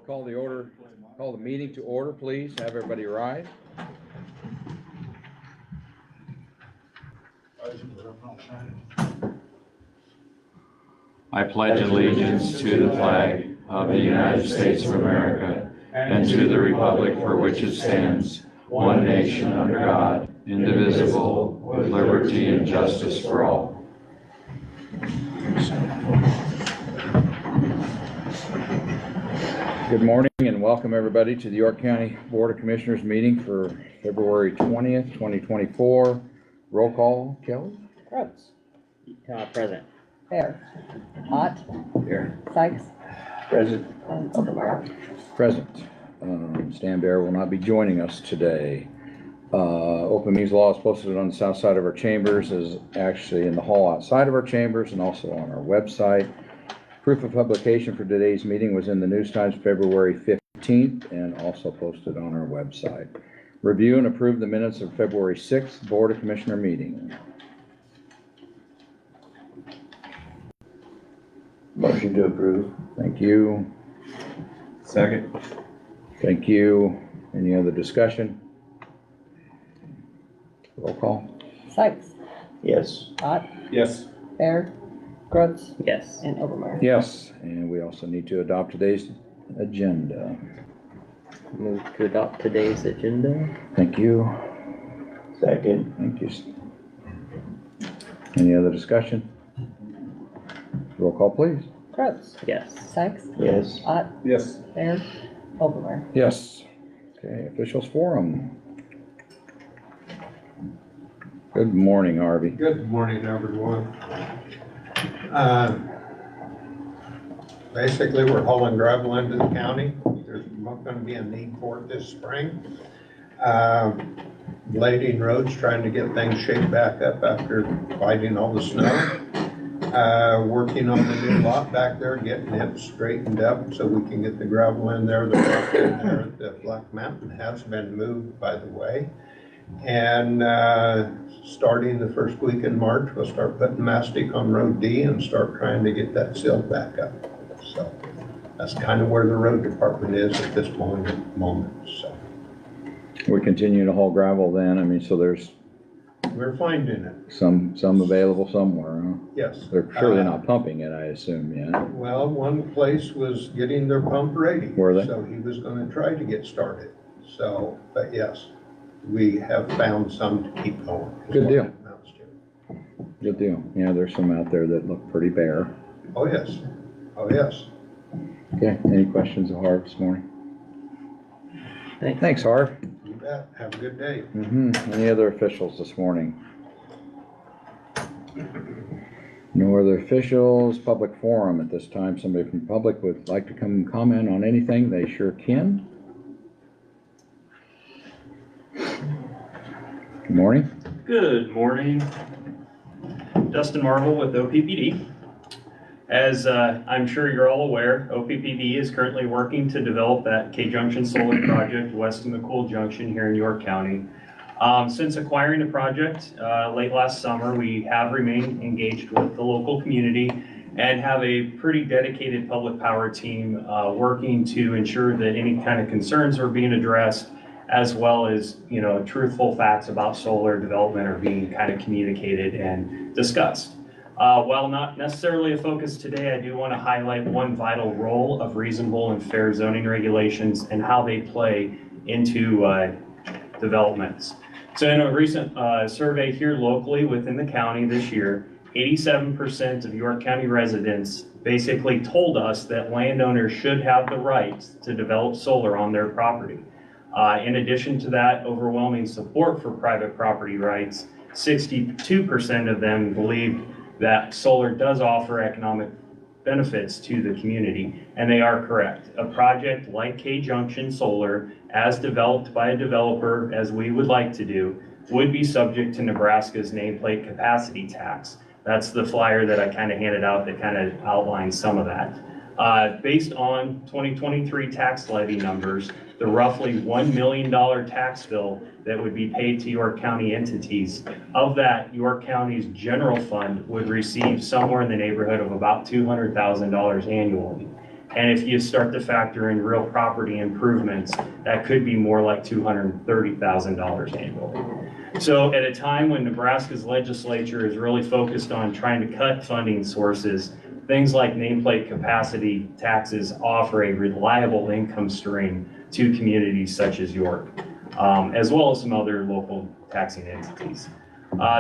Call the meeting to order, please. Have everybody rise. I pledge allegiance to the flag of the United States of America and to the republic for which it stands, one nation under God, indivisible, with liberty and justice for all. Good morning and welcome everybody to the York County Board of Commissioners meeting for February 20th, 2024. Roll call, Kelly? Gross. Present. Bear. Ott. Here. Sykes. Present. And Obermeyer. Present. Stan Bear will not be joining us today. Open meetings law is posted on the south side of our chambers, is actually in the hall outside of our chambers and also on our website. Proof of publication for today's meeting was in the News Times February 15th and also posted on our website. Review and approve the minutes of February 6th Board of Commissioner meeting. Motion to approve. Thank you. Second. Thank you. Any other discussion? Roll call. Sykes. Yes. Ott. Yes. Bear. Gross. Yes. And Obermeyer. Yes, and we also need to adopt today's agenda. Move to adopt today's agenda. Thank you. Second. Thank you. Any other discussion? Roll call, please. Gross. Yes. Sykes. Yes. Ott. Yes. Bear. Obermeyer. Yes. Okay, officials forum. Good morning, Harvey. Good morning, everyone. Basically, we're hauling gravel into the county. There's not going to be a need for it this spring. Blading roads, trying to get things shaped back up after fighting all the snow. Working on the new lot back there, getting it straightened up so we can get the gravel in there. The rock in there at the Black Mountain has been moved, by the way. And starting the first week in March, we'll start putting mastic on Road D and start trying to get that sealed back up. So that's kind of where the road department is at this moment. So We continue to haul gravel then, I mean, so there's we're finding it, some available somewhere, huh? yes. They're surely not pumping it, I assume, yeah? Well, one place was getting their pump ready. Were they? So he was going to try to get started. So, but yes, we have found some to keep going. Good deal. It amounts to. Good deal. Yeah, there's some out there that look pretty bare. Oh, yes. Oh, yes. Okay, any questions of Harv this morning? Thanks, Harv. You bet. Have a good day. Any other officials this morning? No other officials. Public forum at this time. Somebody from the public would like to come and comment on anything, they sure can. Good morning. Good morning. Dustin Marvel with OPPD. As I'm sure you're all aware, OPPD is currently working to develop that K-Junction Solar Project west of McCool Junction here in York County. Since acquiring the project late last summer, we have remained engaged with the local community and have a pretty dedicated public power team working to ensure that any kind of concerns are being addressed, as well as, you know, truthful facts about solar development are being kind of communicated and discussed. While not necessarily a focus today, I do want to highlight one vital role of reasonable and fair zoning regulations and how they play into developments. So in a recent survey here locally within the county this year, 87% of York County residents basically told us that landowners should have the right to develop solar on their property. In addition to that overwhelming support for private property rights, 62% of them believed that solar does offer economic benefits to the community, and they are correct. A project like K-Junction Solar, as developed by a developer, as we would like to do, would be subject to Nebraska's nameplate capacity tax. That's the flyer that I kind of handed out that kind of outlines some of that. Based on 2023 tax levy numbers, the roughly $1 million tax bill that would be paid to York County entities, of that, York County's general fund would receive somewhere in the neighborhood of about $200,000 annually. And if you start to factor in real property improvements, that could be more like $230,000 annually. So at a time when Nebraska's legislature is really focused on trying to cut funding sources, things like nameplate capacity taxes offer a reliable income stream to communities such as York, as well as some other local taxing entities.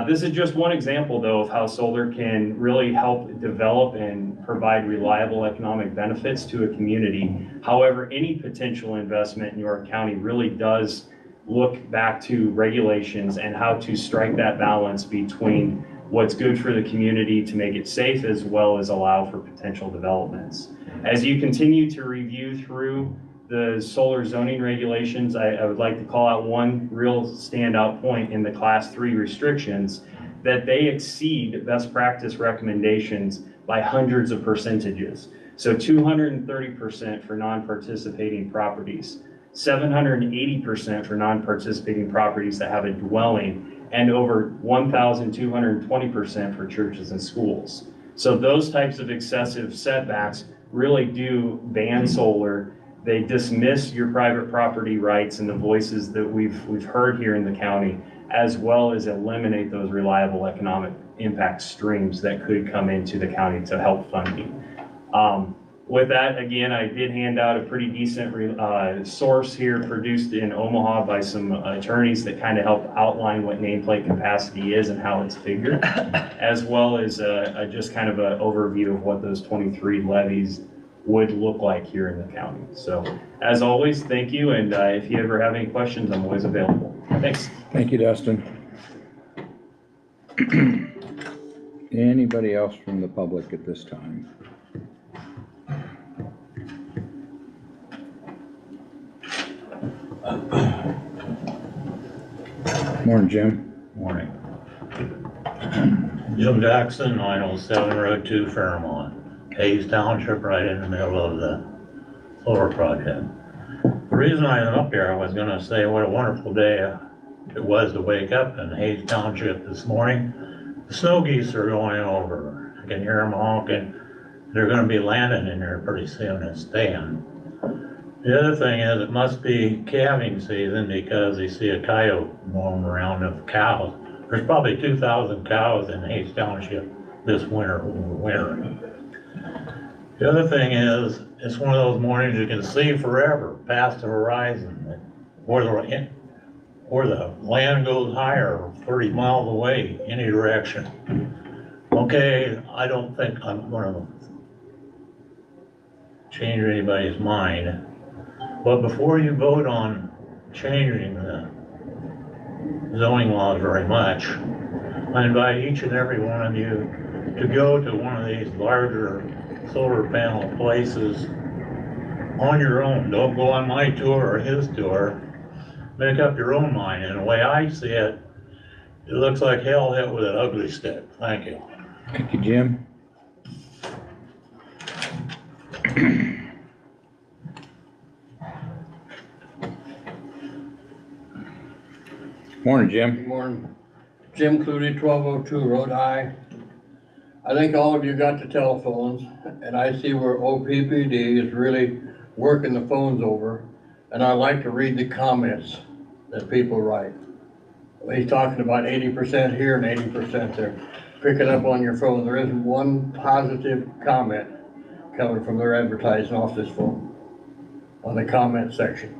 This is just one example, though, of how solar can really help develop and provide reliable economic benefits to a community. However, any potential investment in York County really does look back to regulations and how to strike that balance between what's good for the community to make it safe, as well as allow for potential developments. As you continue to review through the solar zoning regulations, I would like to call out one real standout point in the Class 3 restrictions, that they exceed best practice recommendations by hundreds of percentages. So 230% for non-participating properties, 780% for non-participating properties that have a dwelling, and over 1,220% for churches and schools. So those types of excessive setbacks really do ban solar. They dismiss your private property rights and the voices that we've heard here in the county, as well as eliminate those reliable economic impact streams that could come into the county to help funding. With that, again, I did hand out a pretty decent source here produced in Omaha by some attorneys that kind of help outline what nameplate capacity is and how it's figured, as well as just kind of an overview of what those 23 levies would look like here in the county. So as always, thank you. And if you ever have any questions, I'm always available. Thanks. Thank you, Dustin. Anybody else from the public at this time? Morning, Jim. Morning. Jim Jackson, 907 Road 2, Fairmont. Hayes Township, right in the middle of the solar project. The reason I'm up here, I was gonna say what a wonderful day it was to wake up in Hayes Township this morning. The snow geese are going over. I can hear them honking. They're gonna be landing in here pretty soon and staying. The other thing is it must be calving season because you see a coyote roaming around of cows. There's probably 2,000 cows in Hayes Township this winter. The other thing is, it's one of those mornings you can see forever past the horizon, where the land goes higher, 30 miles away, any direction. Okay, I don't think I'm gonna change anybody's mind, but before you vote on changing the zoning laws very much, I invite each and every one of you to go to one of these larger solar panel places on your own. Don't go on my tour or his tour. Make up your own mind. And the way I see it, it looks like hell hit with an ugly stick. Thank you. Thank you, Jim. Morning, Jim. Good morning. Jim Clutie, 1202 Road High. I think all of you got the telephones, and I see where OPPD is really working the phones over, and I like to read the comments that people write. He's talking about 80% here and 80% there. Pick it up on your phone. There isn't one positive comment coming from their advertising off this phone on the comment section.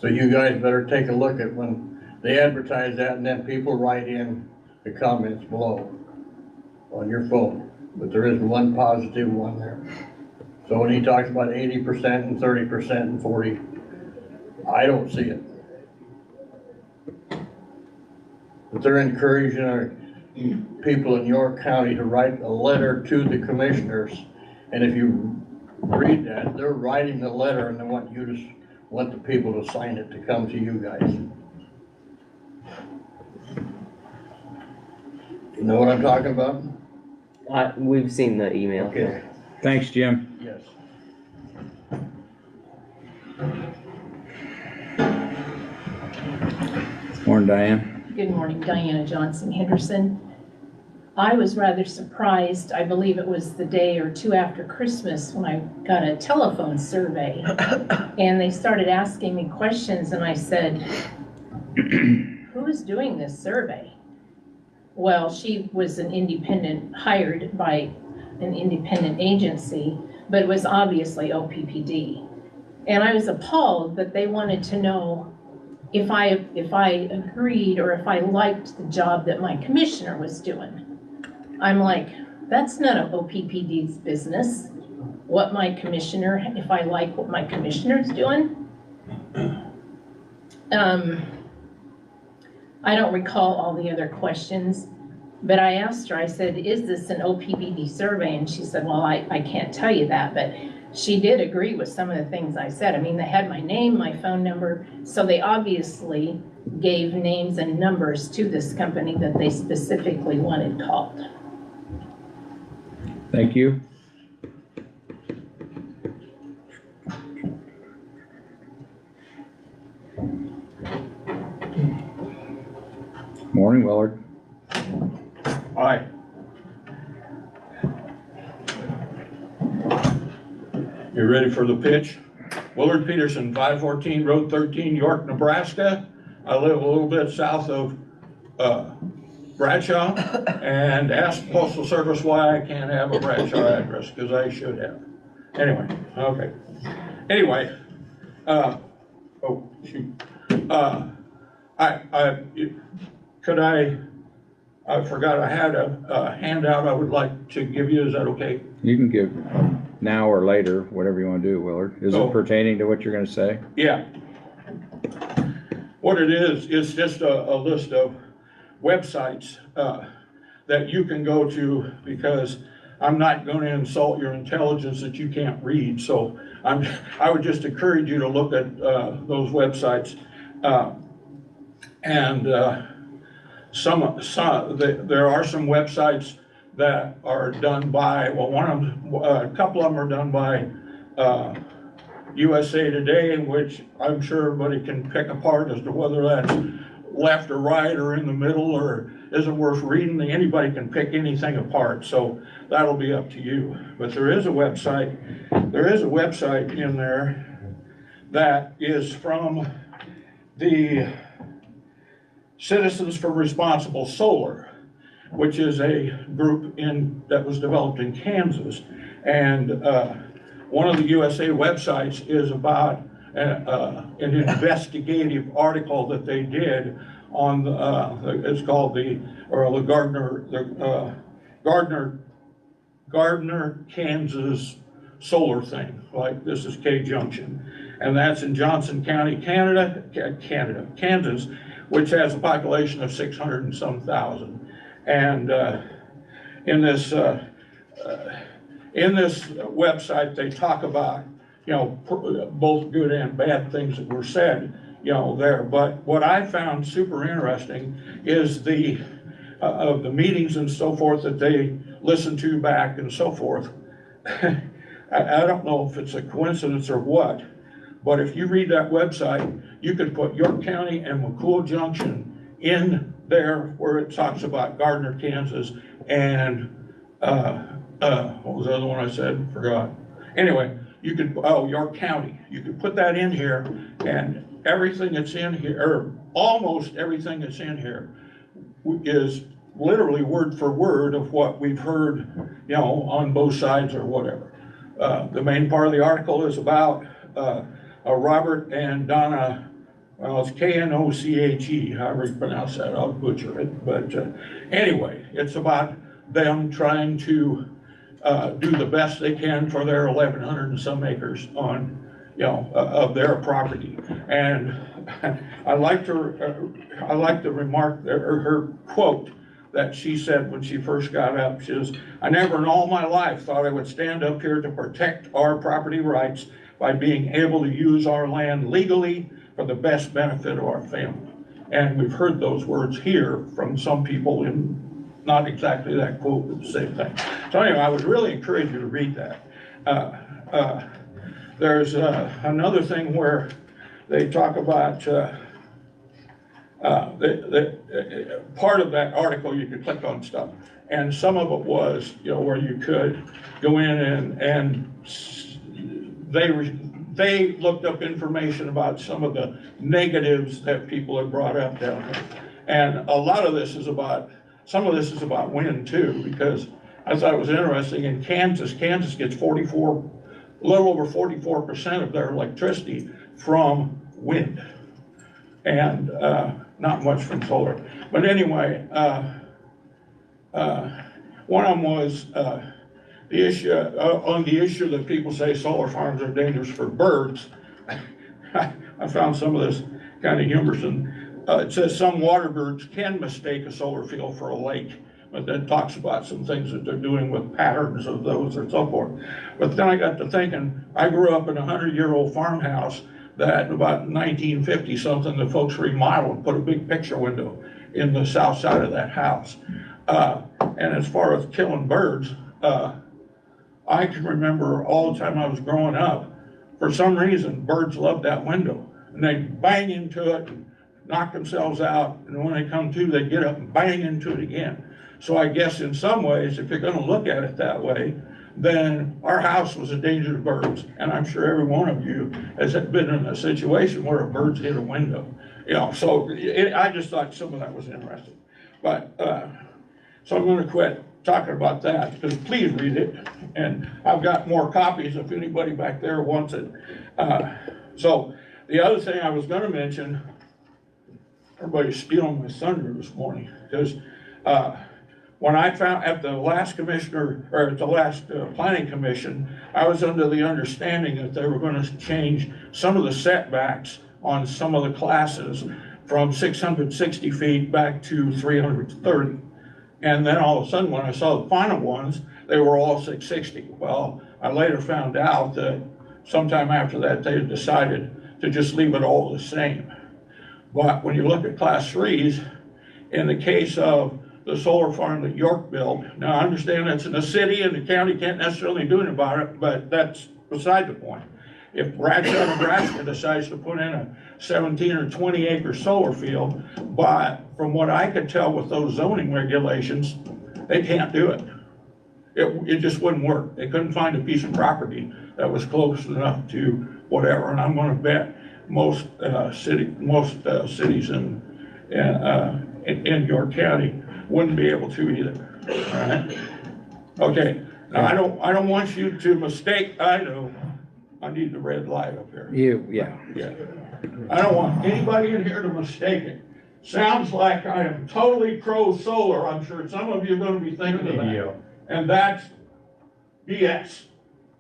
So you guys better take a look at when they advertise that, and then people write in the comments below on your phone, but there isn't one positive one there. So when he talks about 80% and 30% and 40, I don't see it. But they're encouraging our people in York County to write a letter to the commissioners, and if you read that, they're writing the letter and they want the people to sign it to come to you guys. You know what I'm talking about? We've seen the email. Okay. Thanks, Jim. Yes. Morning, Diane. Good morning, Diana Johnson Henderson. I was rather surprised. I believe it was the day or two after Christmas when I got a telephone survey. And they started asking me questions and I said, who is doing this survey? Well, she was an independent, hired by an independent agency, but it was obviously OPPD. And I was appalled that they wanted to know if I agreed or if I liked the job that my commissioner was doing. I'm like, that's none of OPPD's business. What my commissioner, if I like what my commissioner's doing. I don't recall all the other questions, but I asked her, I said, is this an OPPD survey? And she said, well, I can't tell you that, but she did agree with some of the things I said. I mean, they had my name, my phone number, so they obviously gave names and numbers to this company that they specifically wanted called. Thank you. Morning, Willard. Aye. You ready for the pitch? Willard Peterson, 514 Road 13, York, Nebraska. I live a little bit south of Bradshaw, and ask the Postal Service why I can't have a Bradshaw address, because I should have. Anyway, okay. Anyway, oh, shoot. I forgot I had a handout I would like to give you. Is that okay? You can give now or later, whatever you want to do, Willard. Is Oh. it pertaining to what you're going to say? Yeah. What it is just a list of websites that you can go to, because I'm not going to insult your intelligence that you can't read. So I would just encourage you to look at those websites. There are some websites that are done by, well, a couple of them are done by USA Today, in which I'm sure everybody can pick apart as to whether that's left or right or in the middle or isn't worth reading. Anybody can pick anything apart, so that'll be up to you. But there is a website in there that is from the Citizens for Responsible Solar, which is a group that was developed in Kansas. And one of the USA websites is about an investigative article that they did on it's called the Gardner, Kansas solar thing. Like, this is K Junction, and that's in Johnson County, Kansas, which has a population of 600 and some thousand. And in this website, they talk about, both good and bad things that were said, there. But what I found super interesting is of the meetings and so forth that they listened to back and so forth. I don't know if it's a coincidence or what, but if you read that website, you could put York County and McCool Junction in there where it talks about Gardner, Kansas, and what was the other one I said? Forgot. Anyway, you could, York County. You could put that in here, and everything that's in here, or almost everything that's in here, is literally word for word of what we've heard, on both sides or whatever. The main part of the article is about Robert and Donna. Well, it's Knoche, however you pronounce that. I'll butcher it. But anyway, it's about them trying to do the best they can for their 1,100 and some acres on, of their property. And I like the remark, or her quote that she said when she first got up. She says, "I never in all my life thought I would stand up here to protect our property rights by being able to use our land legally for the best benefit of our family." And we've heard those words here from some people in not exactly that quote, but the same thing. So anyway, I would really encourage you to read that. There's another thing where they talk about part of that article, you could click on stuff. And some of it was, where you could go in and they looked up information about some of the negatives that people had brought up down there. And a lot of this is about, some of this is about wind too, because I thought it was interesting in Kansas gets a little over 44% of their electricity from wind. And not much from solar. But anyway, one of them was the issue, on the issue that people say solar farms are dangerous for birds. I found some of this kind of humorous. It says some water birds can mistake a solar field for a lake, but then talks about some things that they're doing with patterns of those and so forth. But then I got to thinking, I grew up in a 100-year-old farmhouse that about 1950 something, the folks remodeled and put a big picture window in the south side of that house. And as far as killing birds, I can remember all the time I was growing up, for some reason, birds loved that window. And they'd bang into it and knock themselves out. And when they come to, they'd get up and bang into it again. So I guess in some ways, if you're gonna look at it that way, then our house was a danger to birds. And I'm sure every one of you has been in a situation where a bird's hit a window. So I just thought some of that was interesting. But, so I'm gonna quit talking about that, because please read it. And I've got more copies if anybody back there wants it. So the other thing I was gonna mention, everybody's stealing my thunder this morning, because when I found at the last commissioner, or at the last planning commission, I was under the understanding that they were gonna change some of the setbacks on some of the classes from 660 feet back to 330. And then all of a sudden, when I saw the final ones, they were all 660. Well, I later found out that sometime after that, they had decided to just leave it all the same. But when you look at class 3s, in the case of the solar farm that York built, now I understand that's in the city and the county can't necessarily do anything about it, but that's beside the point. If Bradshaw, Nebraska decides to put in a 17 or 20 acre solar field, but from what I could tell with those zoning regulations, they can't do it. It just wouldn't work. They couldn't find a piece of property that was close enough to whatever, and I'm gonna bet most cities in York County wouldn't be able to either, all right? Okay, now I don't want you to mistake, I know, I need the red light up here. Yeah. I don't want anybody in here to mistake it. Sounds like I am totally pro-solar, I'm sure some of you are gonna be thinking of that. And that's BS.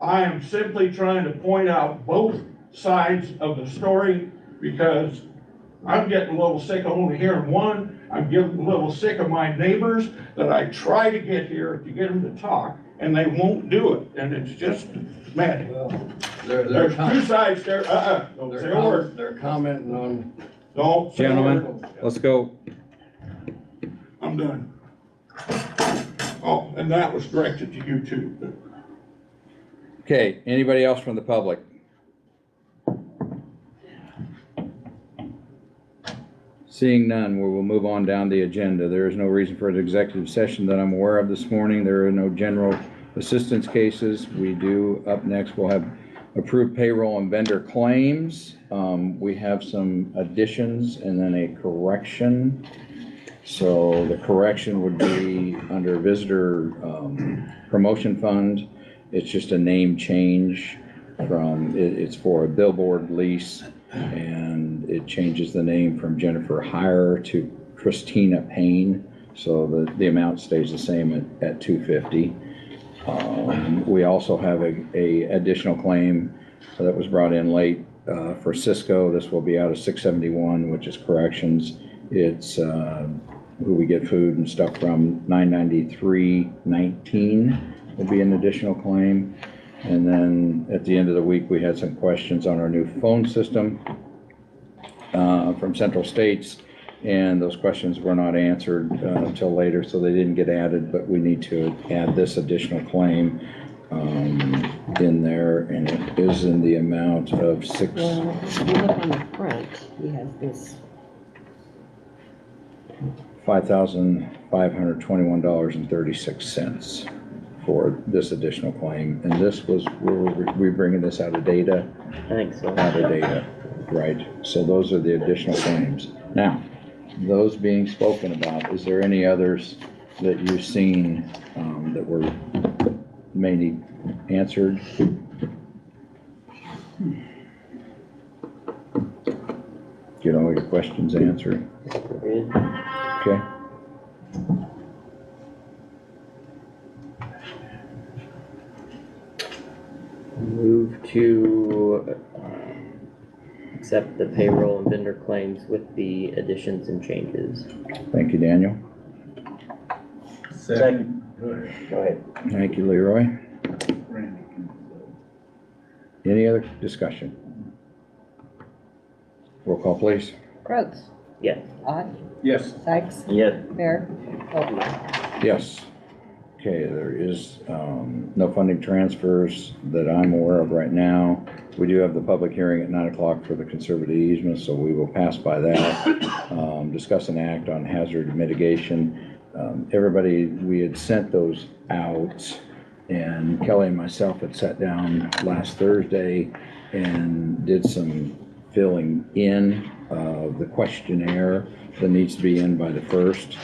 I am simply trying to point out both sides of the story, because I'm getting a little sick of only hearing one. I'm getting a little sick of my neighbors that I try to get here to get them to talk, and they won't do it, and it's just mad. There's two sides there, don't say a word. They're commenting on. Don't say a word. Gentlemen, let's go. I'm done. Oh, and that was directed to you too. Okay, anybody else from the public? Seeing none, we will move on down the agenda. There is no reason for an executive session that I'm aware of this morning. There are no general assistance cases. We do, up next, we'll have approved payroll and vendor claims. We have some additions and then a correction. So the correction would be under visitor promotion fund. It's just a name change from, it's for a billboard lease, and it changes the name from Jennifer Heyer to Christina Payne. So the amount stays the same at $250. We also have a additional claim that was brought in late for Cisco. This will be out of 671, which is corrections. It's who we get food and stuff from. 993.19 will be an additional claim. And then at the end of the week, we had some questions on our new phone system from Central States, and those questions were not answered until later, so they didn't get added, but we need to add this additional claim in there, and it is in the amount of Well, if you look on the front, he has this $5,521.36 for this additional claim. And this was, we bringing this out of data? I think so. Out of data, right? So those are the additional claims. Now, those being spoken about, is there any others that you've seen that were, may need answered? Get all your questions answered? Good. Okay. Move to accept the payroll and vendor claims with the additions and changes. Thank you, Daniel. Second. Go ahead. Thank you, Leroy. Any other discussion? Roll call, please. Rhodes, Yes. Ott, Yes. Sykes, Yes. Bear, Overmeyer. Yes. Okay, there is no funding transfers that I'm aware of right now. We do have the public hearing at 9 o'clock for the conservative easement, so we will pass by that. Discuss an act on hazard mitigation. Everybody, we had sent those out, and Kelly and myself had sat down last Thursday and did some filling in of the questionnaire that needs to be in by the 1st.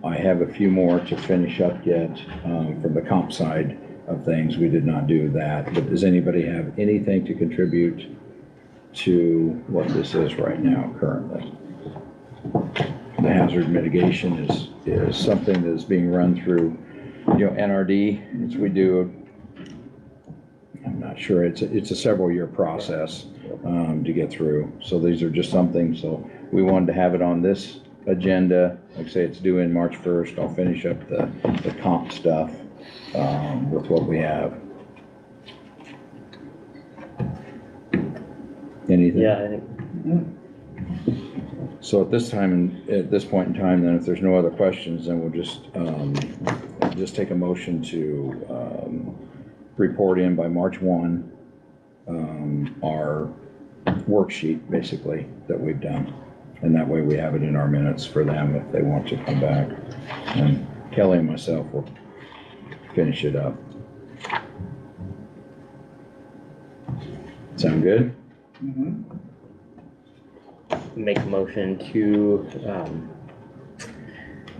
I have a few more to finish up yet from the comp side of things. We did not do that, but does anybody have anything to contribute to what this is right now currently? The hazard mitigation is something that is being run through, NRD. It's, we do, I'm not sure, it's a several year process to get through. So these are just something, so we wanted to have it on this agenda. Like I say, it's due in March 1st. I'll finish up the comp stuff with what we have. Anything? Yeah, I think. So at this time, at this point in time, then if there's no other questions, then we'll just take a motion to report in by March 1 our worksheet, basically, that we've done. And that way we have it in our minutes for them if they want to come back. And Kelly and myself will finish it up. Sound good? Make a motion to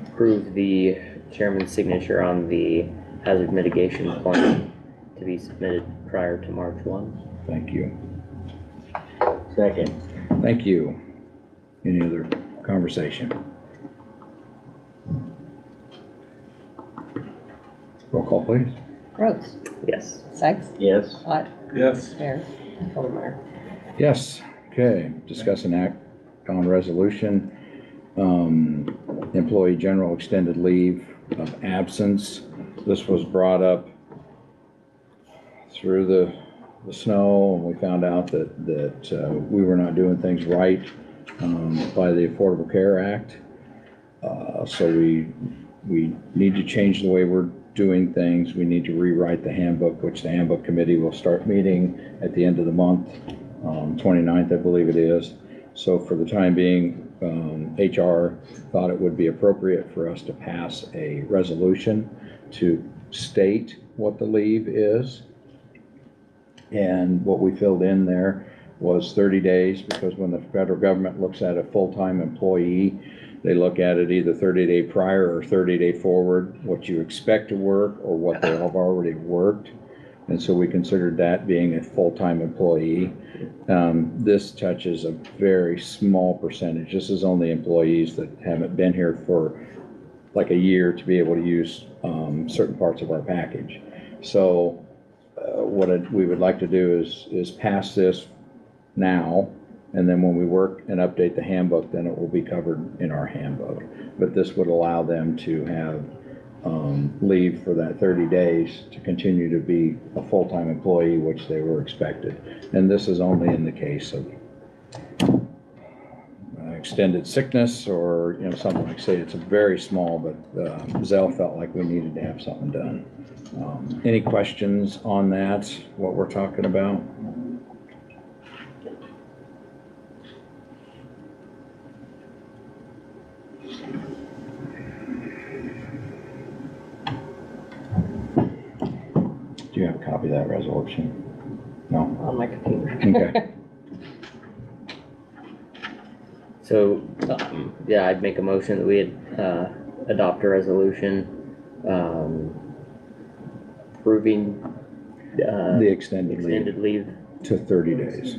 approve the chairman's signature on the hazard mitigation plan to be submitted prior to March 1. Thank you. Second. Thank you. Any other conversation? Roll call, please. Rhodes, Yes. Sykes, Yes. Ott, Yes. Bear, Overmeyer. Yes. Okay, discuss an act on resolution, employee general extended leave of absence. This was brought up through the snow, and we found out that we were not doing things right by the Affordable Care Act. So we need to change the way we're doing things. We need to rewrite the handbook, which the handbook committee will start meeting at the end of the month, 29th, I believe it is. So for the time being, HR thought it would be appropriate for us to pass a resolution to state what the leave is. And what we filled in there was 30 days, because when the federal government looks at a full-time employee, they look at it either 30-day prior or 30-day forward, what you expect to work or what they have already worked. And so we considered that being a full-time employee. This touches a very small percentage. This is only employees that haven't been here for like a year to be able to use certain parts of our package. So what we would like to do is pass this now, and then when we work and update the handbook, then it will be covered in our handbook. But this would allow them to have leave for that 30 days to continue to be a full-time employee, which they were expected. And this is only in the case of extended sickness or, something like, say, it's a very small, but Zell felt like we needed to have something done. Any questions on that, what we're talking about? copy of that resolution? No? On my computer. Okay. So, yeah, I'd make a motion that we adopt a resolution, approving, The extended leave extended leave. to 30 days.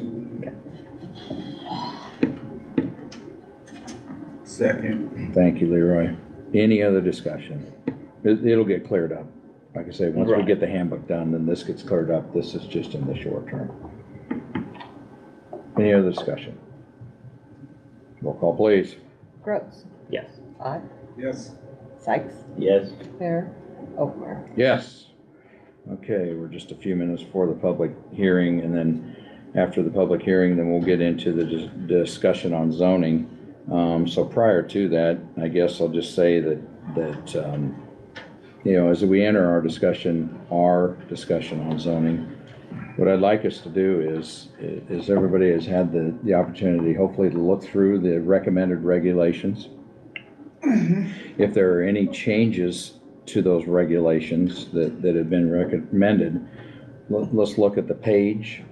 Second. Thank you, Leroy. Any other discussion? It'll get cleared up. Like I say, once we Right. get the handbook done, then this gets cleared up. This is just in the short term. Any other discussion? Roll call, please. Brooks. Yes. Todd. Yes. Sykes. Yes. Bear. Oldmeyer. Yes. Okay, we're just a few minutes before the public hearing, and then after the public hearing, then we'll get into the discussion on zoning. So prior to that, I guess I'll just say that, you know, as we enter our discussion on zoning, what I'd like us to do is everybody has had the opportunity, hopefully, to look through the recommended regulations. If there are any changes to those regulations that have been recommended, let's look at the page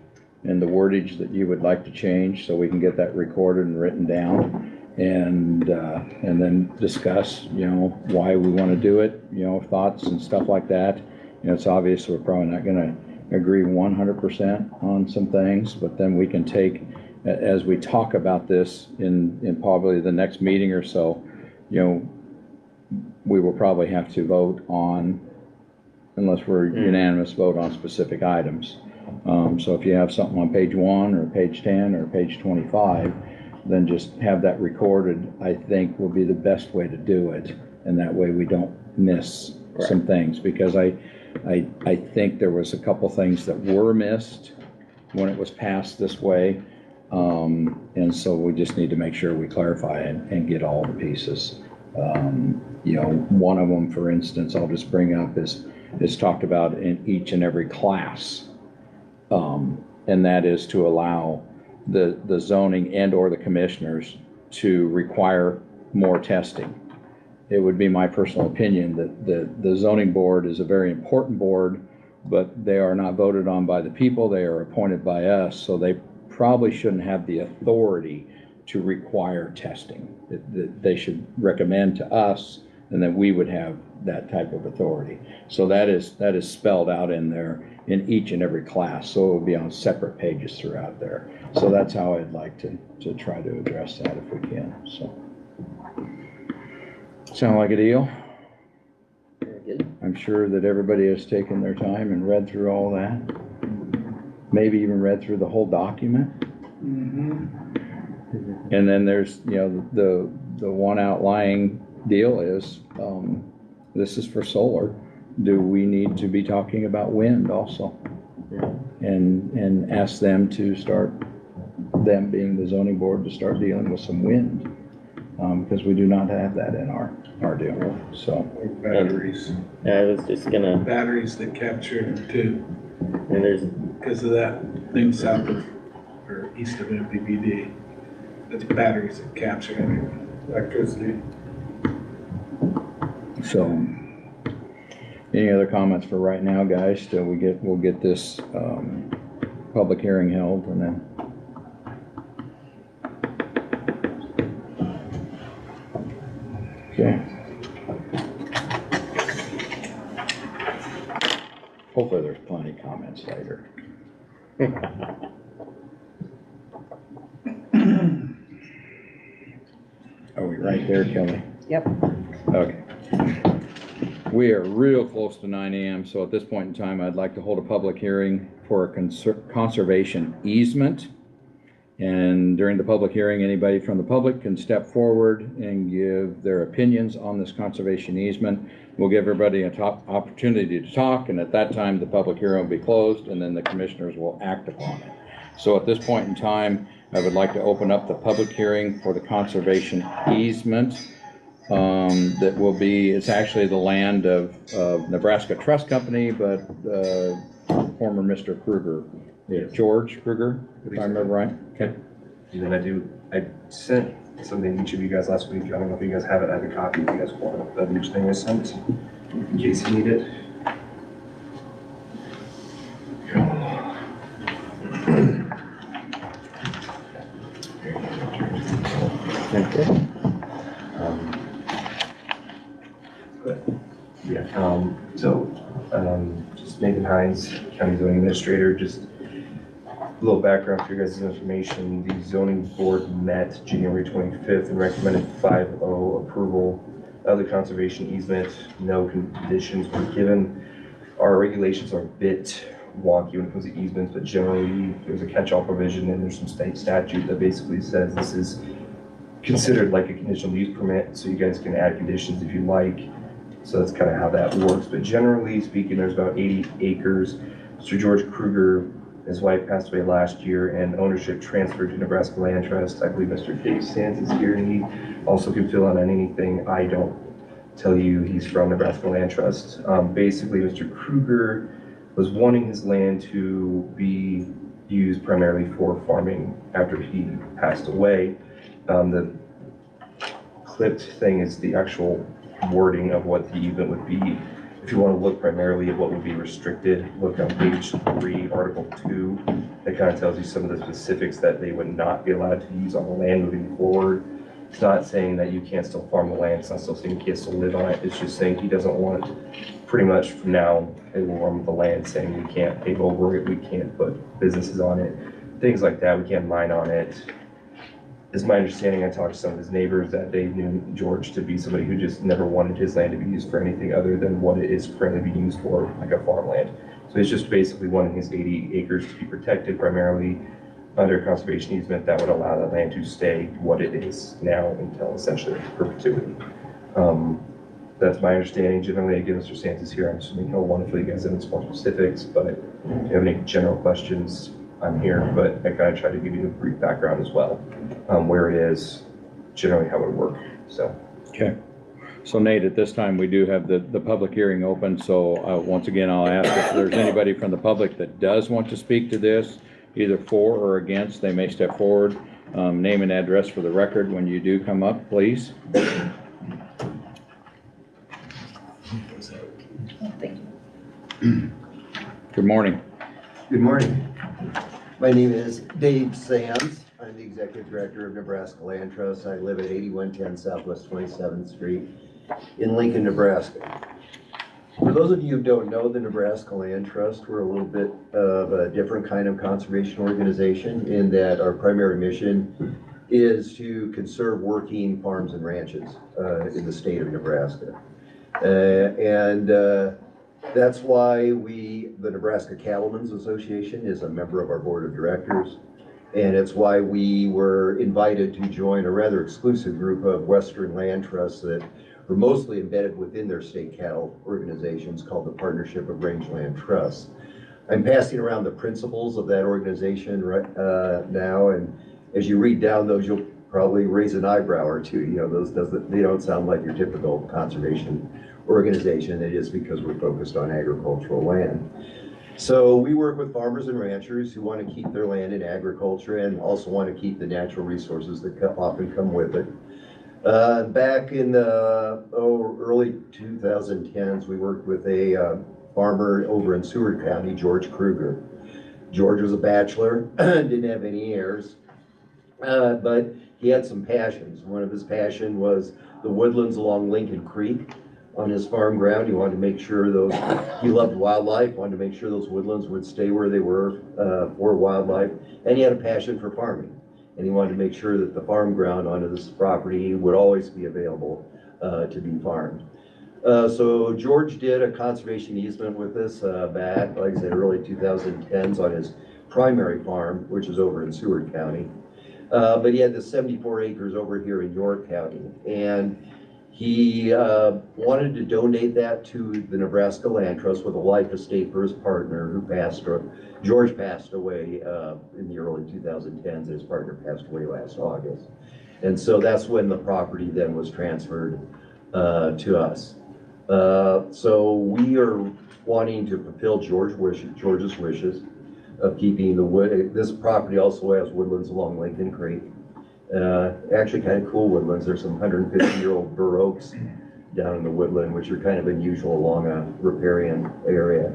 and the wordage that you would like to change, so we can get that recorded and written down. And then discuss, you know, why we want to do it, you know, thoughts and stuff like that. You know, it's obvious we're probably not going to agree 100% on some things, but then we can take, as we talk about this in probably the next meeting or so, you know, we will probably have to vote on, unless we're unanimous, vote on specific items. So if you have something on page 1 or page 10 or page 25, then just have that recorded, I think, will be the best way to do it. And that way we don't miss some things, because I think there was a couple things that were missed when it was passed this way. And so we just need to make sure we clarify and get all the pieces. You know, one of them, for instance, I'll just bring up is talked about in each and every class. And that is to allow the zoning and or the commissioners to require more testing. It would be my personal opinion that the zoning board is a very important board, but they are not voted on by the people, they are appointed by us, so they probably shouldn't have the authority to require testing. They should recommend to us, and then we would have that type of authority. So that is spelled out in there in each and every class, so it will be on separate pages throughout there. So that's how I'd like to try to address that if we can, so. Sound like a deal? Very good. I'm sure that everybody has taken their time and read through all that. Maybe even read through the whole document. And then there's, you know, the one outlying deal is, this is for solar. Do we need to be talking about wind also? And ask them to start, them being the zoning board, to start dealing with some wind. Because we do not have that in our deal, so. Batteries. I was just gonna, Batteries that capture too, and there's, because of that thing south of, or east of MPPD. That's batteries that capture electricity. So, any other comments for right now, guys, till we'll get this, public hearing held, and then. Okay. Hopefully there's plenty of comments later. Are we right there, Kelly? Yep. Okay. We are real close to 9 AM, so at this point in time, I'd like to hold a public hearing for a conservation easement. And during the public hearing, anybody from the public can step forward and give their opinions on this conservation easement. We'll give everybody an opportunity to talk, and at that time, the public hearing will be closed, and then the commissioners will act upon it. So at this point in time, I would like to open up the public hearing for the conservation easement. That will be, it's actually the land of Nebraska Trust Company, but former Mr. Kruger, George Kruger, if I remember right. Okay. And then I sent something to each of you guys last week. I don't know if you guys have it. I have a copy if you guys want of each thing I sent, in case you need it. Okay. Just Nathan Hines, County Zoning Administrator, just a little background for your guys' information. The zoning board met January 25th and recommended 5-0 approval of the conservation easement. No conditions were given. Our regulations are a bit wonky when it comes to easements, but generally there's a catch-all provision and there's some state statute that basically says this is considered like a conditional use permit, so you guys can add conditions if you like. So that's kind of how that works. But generally speaking, there's about 80 acres. Mr. George Kruger, his wife passed away last year, and ownership transferred to Nebraska Land Trust. I believe Mr. Dave Sands is here, and he also can fill in on anything I don't tell you. He's from Nebraska Land Trust. Basically, Mr. Kruger was wanting his land to be used primarily for farming after he passed away. The clipped thing is the actual wording of what the easement would be. If you want to look primarily at what would be restricted, look on page 3, article 2. It kind of tells you some of the specifics that they would not be allowed to use on the land moving forward. It's not saying that you can't still farm the land. It's not still saying you can't still live on it. It's just saying he doesn't want, pretty much from now, a warm of the land, saying we can't pave over it, we can't put businesses on it, things like that. We can't mine on it. It's my understanding, I talked to some of his neighbors, that they knew George to be somebody who just never wanted his land to be used for anything other than what it is currently being used for, like a farmland. So he's just basically wanting his 80 acres to be protected primarily under a conservation easement that would allow that land to stay what it is now until essentially perpetuity. That's my understanding. Generally, again, Mr. Sands is here. I'm assuming he'll want to fill you guys in with more specifics, but if you have any general questions, I'm here, but I kind of try to give you a brief background as well, where it is, generally how it would work, so. Okay. So Nate, at this time, we do have the public hearing open, so once again, I'll ask if there's anybody from the public that does want to speak to this, either for or against, they may step forward. Name and address for the record when you do come up, please. Thank you. Good morning. Good morning. My name is Dave Sands. I'm the Executive Director of Nebraska Land Trust. I live at 8110 Southwest 27th Street in Lincoln, Nebraska. For those of you who don't know the Nebraska Land Trust, we're a little bit of a different kind of conservation organization in that our primary mission is to conserve working farms and ranches in the state of Nebraska. That's why the Nebraska Cattlemen's Association is a member of our board of directors. And it's why we were invited to join a rather exclusive group of Western land trusts that are mostly embedded within their state cattle organizations called the Partnership of Rangeland Trusts. I'm passing around the principles of that organization right now, and as you read down those, you'll probably raise an eyebrow or two. You know, they don't sound like your typical conservation organization. It is because we're focused on agricultural land. So we work with farmers and ranchers who want to keep their land in agriculture and also want to keep the natural resources that often come with it. Back in the early 2010s, we worked with a farmer over in Seward County, George Kruger. George was a bachelor, didn't have any heirs, but he had some passions. One of his passions was the woodlands along Lincoln Creek. On his farm ground, he wanted to make sure he loved wildlife, wanted to make sure those woodlands would stay where they were for wildlife, and he had a passion for farming. And he wanted to make sure that the farm ground on his property would always be available to be farmed. So George did a conservation easement with us back, like I said, early 2010s on his primary farm, which is over in Seward County. But he had the 74 acres over here in York County. And he wanted to donate that to the Nebraska Land Trust with a life estate for his partner who George passed away in the early 2010s. His partner passed away last August. And so that's when the property then was transferred to us. So we are wanting to fulfill George's wishes of keeping the wood. This property also has woodlands along Lincoln Creek. Actually kind of cool woodlands. There's some 150-year-old bur oaks down in the woodland, which are kind of unusual along a riparian area.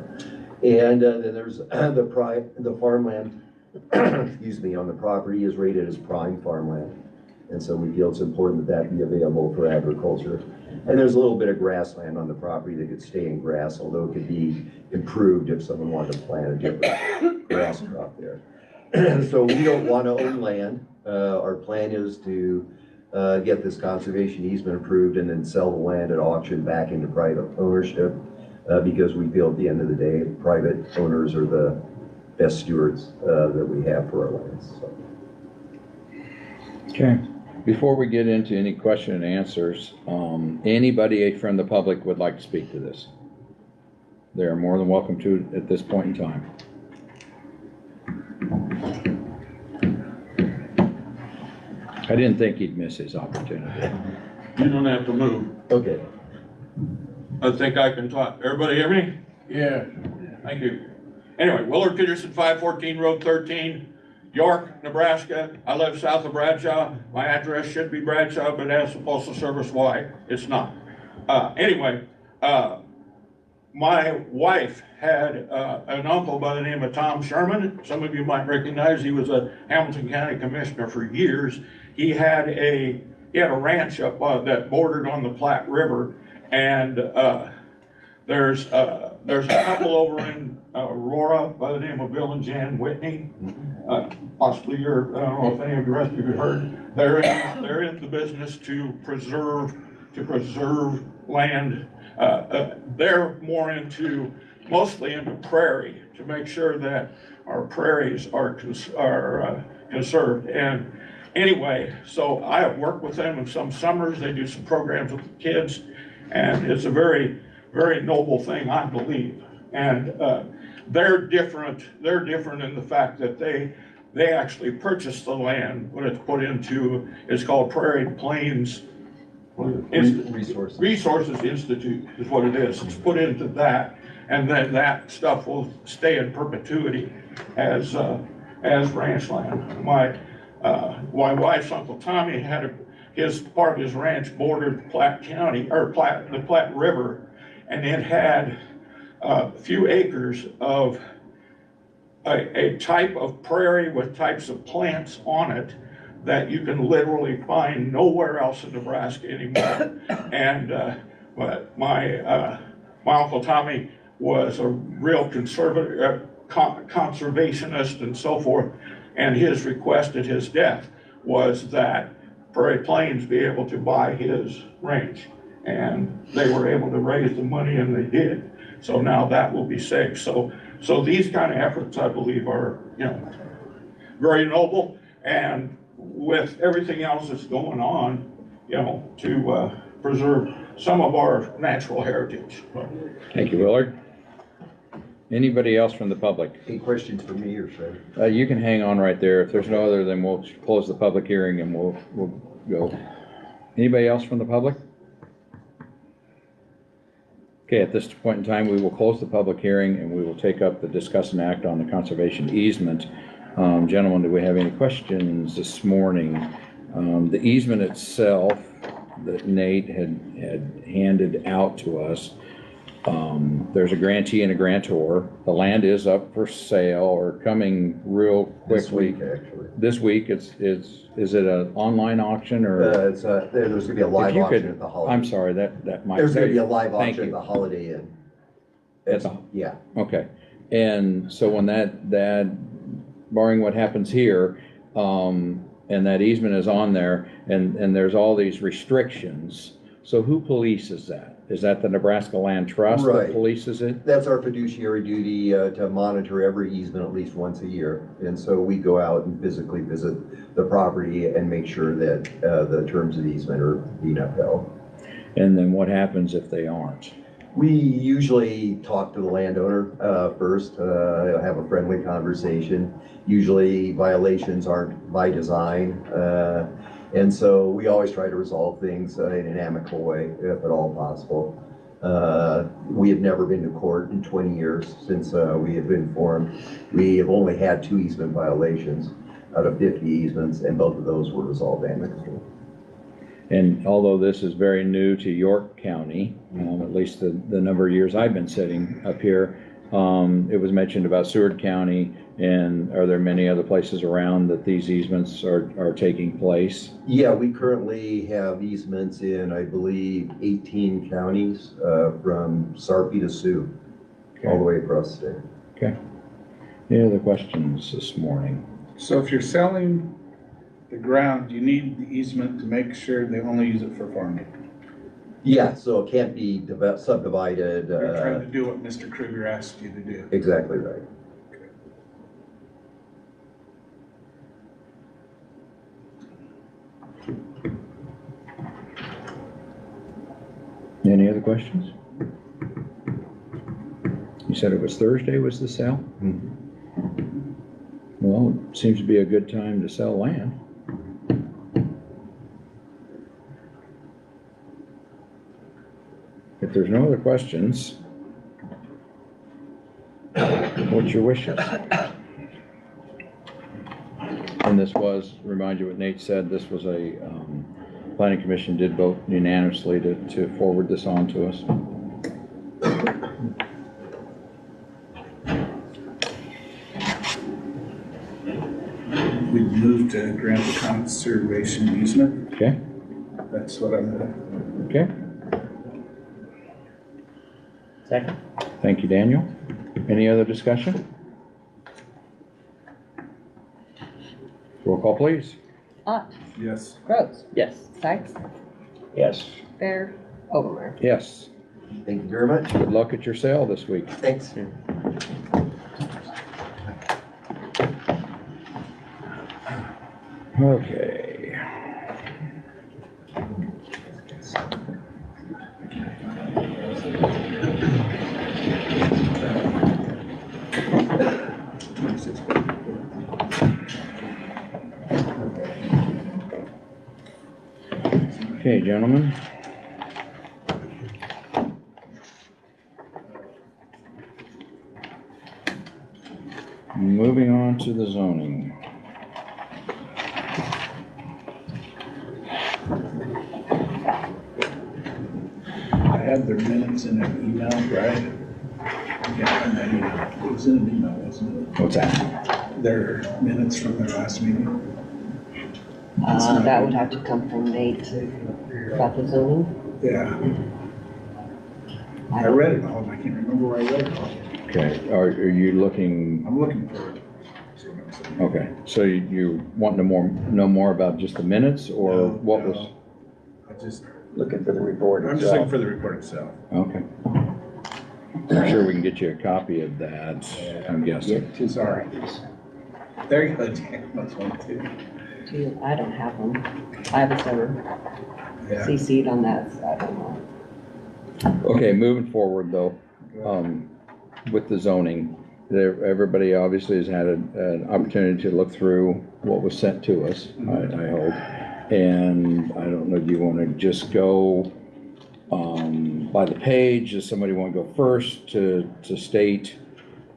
And then there's the farmland excuse me, on the property is rated as prime farmland. And so we feel it's important that that be available for agriculture. And there's a little bit of grassland on the property that could stay in grass, although it could be improved if someone wanted to plant a different grass crop there. So we don't want to own land. Our plan is to get this conservation easement approved and then sell the land at auction back into private ownership, because we feel at the end of the day, private owners are the best stewards that we have for our lands. So. Okay. Before we get into any question and answers, anybody from the public would like to speak to this? They are more than welcome to at this point in time. I didn't think he'd miss his opportunity. You don't have to move. Okay. I think I can talk. Everybody hear me? Yeah. Thank you. Anyway, Willard Peterson, 514 Road 13, York, Nebraska. I live south of Bradshaw. My address should be Bradshaw, but as the Postal Service, why? It's not. My wife had an uncle by the name of Tom Sherman. Some of you might recognize, he was a Hamilton County Commissioner for years. He had a ranch up that bordered on the Platte River, and there's a couple over in Aurora by the name of Bill and Jan Whitney. Possibly I don't know if any of the rest of you heard. They're in the business to preserve land. They're more mostly into prairie, to make sure that our prairies are conserved. And anyway, so I have worked with them in some summers. They do some programs with the kids, and it's a very, very noble thing, I believe. And they're different in the fact that they actually purchased the land when it's put into, it's called Prairie Plains Resources Institute is what it is. It's put into that, and then that stuff will stay in perpetuity as ranch land. My wife's Uncle Tommy had part of his ranch bordered Platte County, or the Platte River, and it had a few acres of a type of prairie with types of plants on it that you can literally find nowhere else in Nebraska anymore. And but my Uncle Tommy was a real conservationist and so forth, and his request at his death was that Prairie Plains be able to buy his ranch, and they were able to raise the money, and they did. So now that will be safe. So these kind of efforts, I believe, are very noble, and with everything else that's going on, to preserve some of our natural heritage. Thank you, Willard. Anybody else from the public? Any questions for me or Fred? You can hang on right there. If there's no other, then we'll close the public hearing and we'll go. Anybody else from the public? Okay, at this point in time, we will close the public hearing and we will take up the discuss and act on the conservation easement. Gentlemen, do we have any questions this morning? The easement itself that Nate had handed out to us, there's a grantee and a grantor. The land is up for sale or coming real quickly. This week, actually. This week, is it an online auction or? There's gonna be a live auction at the Holiday. I'm sorry, that might. There's gonna be a live Thank auction at you. the Holiday Inn. Yeah. Okay, and so when that barring what happens here, and that easement is on there, and there's all these restrictions, so who polices that? Is that the Nebraska Land Trust that Right. polices it? That's our fiduciary duty, to monitor every easement at least once a year. And so we go out and physically visit the property and make sure that the terms of the easement are being upheld. And then what happens if they aren't? We usually talk to the landowner first, have a friendly conversation. Usually violations aren't by design. And so we always try to resolve things in an amicable way, if at all possible. We have never been to court in 20 years since we have been formed. We have only had 2 easement violations out of 50 easements, and both of those were resolved amicably. And although this is very new to York County, at least the number of years I've been sitting up here, It was mentioned about Seward County, and are there many other places around that these easements are taking place? Yeah, we currently have easements in, I believe, 18 counties, from Sarpy to Sioux, all the way across the state. Any other questions this morning? So if you're selling the ground, you need the easement to make sure they only use it for farming. Yeah, so it can't be subdivided. You're trying to do what Mr. Kruger asked you to do. Exactly right. Any other questions? You said it was Thursday was the sale? Mhm. Well, it seems to be a good time to sell land. If there's no other questions, what's your wishes? And this was, remind you what Nate said, this was a, planning commission did vote unanimously to forward this on to us. We moved to grant the conservation easement. Okay, That's what I'm, okay. Second? Thank you, Daniel. Any other discussion? Roll call, please. Ott, yes. Rhodes, Yes. Sykes, Yes. Bear, Overmeyer. Yes. Thank you very much. Good luck at your sale this week. Thanks. Okay. Okay, gentlemen. Moving on to the zoning. I had their minutes in an email, right? Yeah, and then it was in an email, wasn't What's that? it? Their minutes from their last meeting. That would have to come from Nate about the zoning. Yeah, I read it all, and I can't remember where I read it all. Okay, are you looking, I'm looking for it. See what I'm saying? okay, so you want to know more about just the minutes, or No, what no. was? I just, Looking for the report I'm just looking for the report itself. Okay. I'm sure we can get you a copy of that, I'm guessing. Sorry. There you go, Dan, that's one too. Gee, I don't have them. I was never Yeah. CC'd on that, so I don't know. Okay, moving forward though, with the zoning, everybody obviously has had an opportunity to look through what was sent to us, I hope. And I don't know, do you want to just go by the page? Does somebody want to go first to state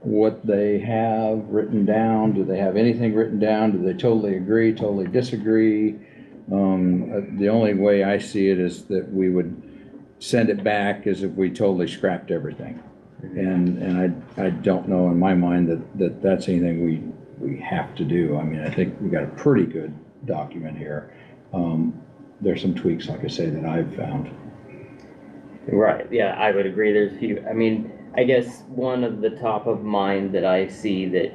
what they have written down? Do they have anything written down? Do they totally agree, totally disagree? The only way I see it is that we would send it back as if we totally scrapped everything. And I don't know in my mind that that's anything we have to do. I mean, I think we got a pretty good document here. There's some tweaks, like I say, that I've found. Right, yeah, I would agree. There's a few, I mean, I guess one of the top of mind that I see that,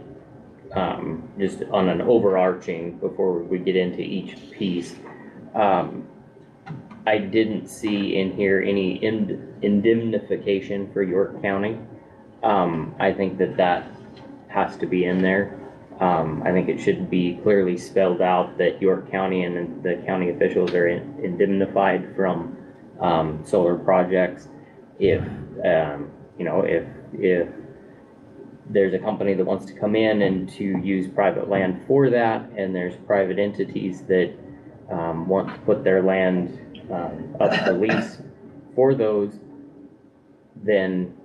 just on an overarching, before we get into each piece, I didn't see in here any indemnification for York County. I think that has to be in there. I think it should be clearly spelled out that York County and the county officials are indemnified from solar projects. If, if there's a company that wants to come in and to use private land for that, and there's private entities that want to put their land up for lease for those, then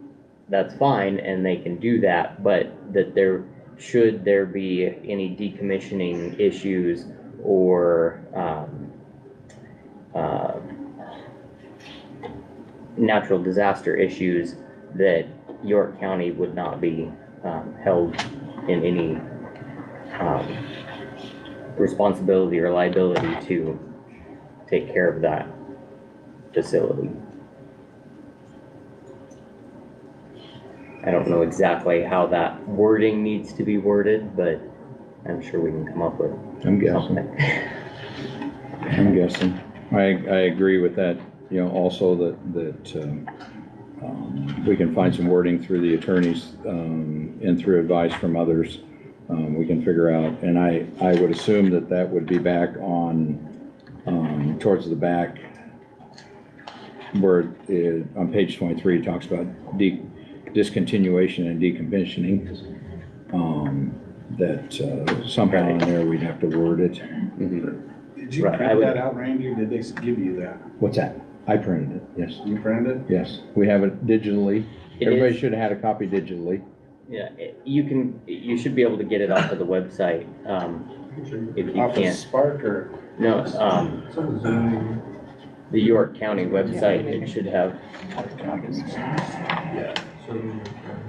that's fine and they can do that, but that should there be any decommissioning issues or natural disaster issues, that York County would not be held in any responsibility or liability to take care of that facility. I don't know exactly how that wording needs to be worded, but I'm sure we can come up with I'm guessing. something. I'm guessing. I agree with that, you know, also that we can find some wording through the attorneys, and through advice from others. We can figure out, and I would assume that would be back on, towards the back, where on page 23, it talks about discontinuation and decommissioning. That somehow in there we'd have to word it. Did you Right, print that out, Randy, or did they give you that? What's that? I printed it, yes. You printed it? Yes, we have it digitally. It Everybody is- should have had a copy digitally. Yeah, you should be able to get it off of the website, if you Off of can't. Spark or? No, the York County website, it should have.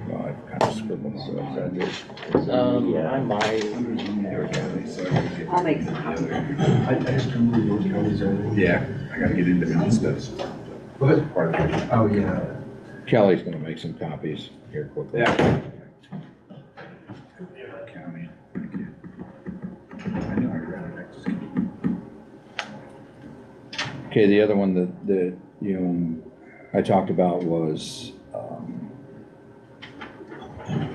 Well, I've kind of scribbled on the website. I might. I'll make some copies. I just remember York County zoning. Yeah, I gotta get into that stuff. What? Part of it. Oh, yeah. Kelly's gonna make some copies here quickly. Yeah. County. I know I read it, I just can't. Okay, the other one that, you know, I talked about was,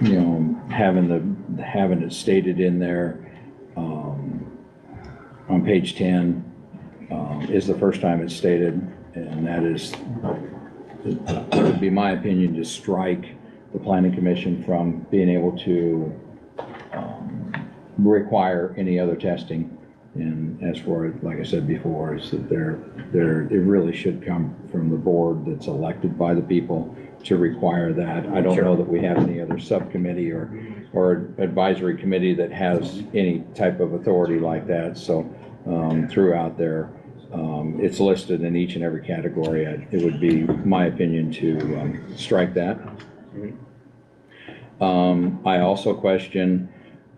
you know, having it stated in there, on page 10, is the first time it's stated, and that is, it would be my opinion to strike the planning commission from being able to, require any other testing. And as for, like I said before, is that it really should come from the board that's elected by the people to require that. I don't know that we have any other subcommittee or advisory committee that has any type of authority like that. So, throughout there, it's listed in each and every category. It would be my opinion to, strike that. I also question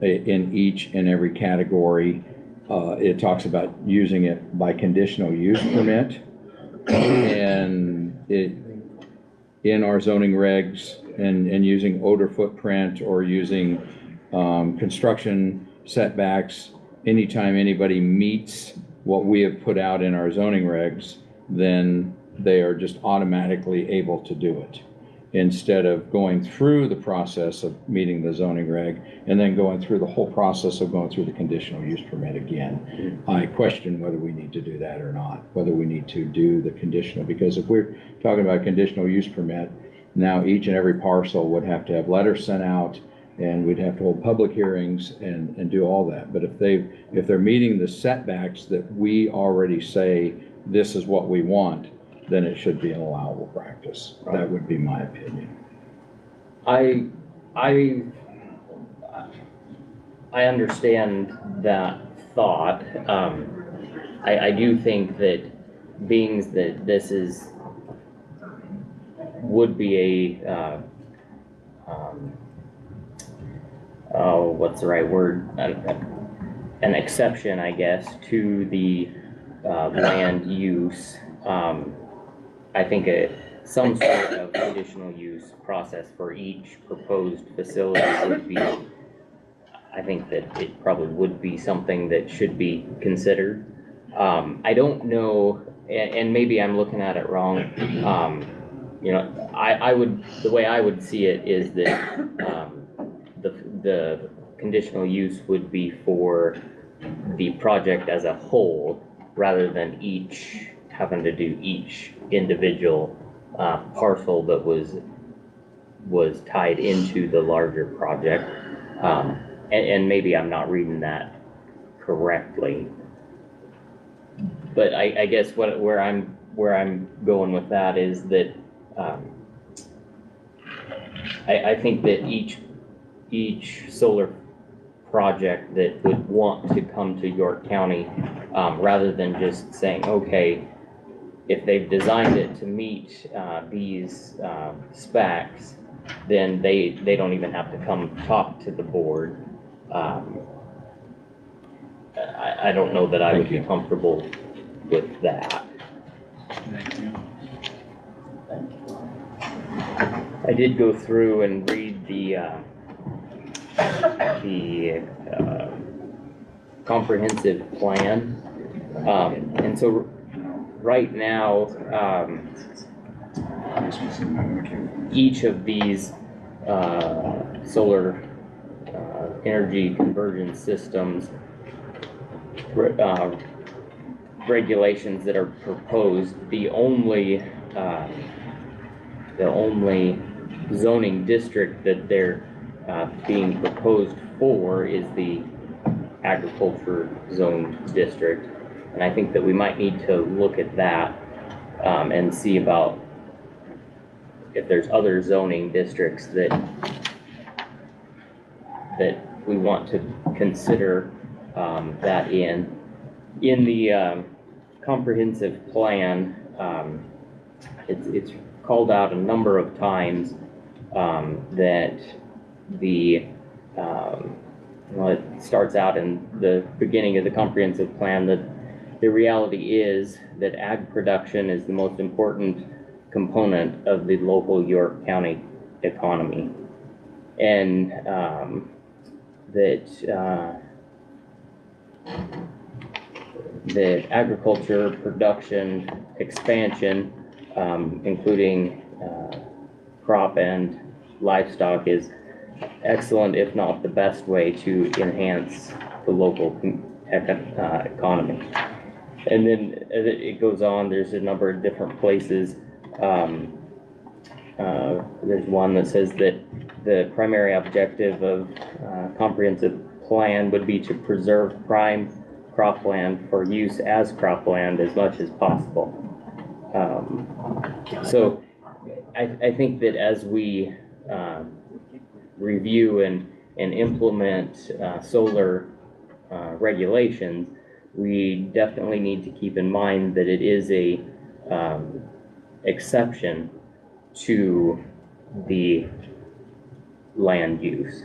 in each and every category, it talks about using it by conditional use permit. And in our zoning regs and using odor footprint or using construction setbacks, anytime anybody meets what we have put out in our zoning regs, then they are just automatically able to do it, instead of going through the process of meeting the zoning reg and then going through the whole process of going through the conditional use permit again. I question whether we need to do that or not, whether we need to do the conditional, because if we're talking about conditional use permit, now each and every parcel would have to have letters sent out, and we'd have to hold public hearings and do all that. But if they're meeting the setbacks that we already say, this is what we want, then it should be an allowable practice. That would be my opinion. I understand that thought. I do think that being that this would be a, what's the right word? An exception, I guess, to the land use. I think some sort of conditional use process for each proposed facility would be, I think that it probably would be something that should be considered. I don't know, and maybe I'm looking at it wrong. You know, the way I would see it is that the conditional use would be for the project as a whole, rather than having to do each individual parcel that was tied into the larger project. And maybe I'm not reading that correctly. But I guess where I'm going with that is that I think that each solar project that would want to come to York County, rather than just saying, okay, if they've designed it to meet these specs, then they don't even have to come talk to the board. I don't know that I would be comfortable with that. I did go through and read the comprehensive plan. And so right now, each of these solar energy conversion systems regulations that are proposed, the only zoning district that they're being proposed for is the agriculture zone district. And I think that we might need to look at that and see about if there's other zoning districts that we want to consider that in the comprehensive plan. It's called out a number of times that well, it starts out in the beginning of the comprehensive plan that the reality is that ag production is the most important component of the local York County economy, and that agriculture production expansion, including crop and livestock, is excellent, if not the best way to enhance the local economy. And then it goes on, there's a number of different places. There's one that says that the primary objective of comprehensive plan would be to preserve prime cropland for use as cropland as much as possible. So I think that as we review and implement solar regulations, we definitely need to keep in mind that it is a exception to the land use.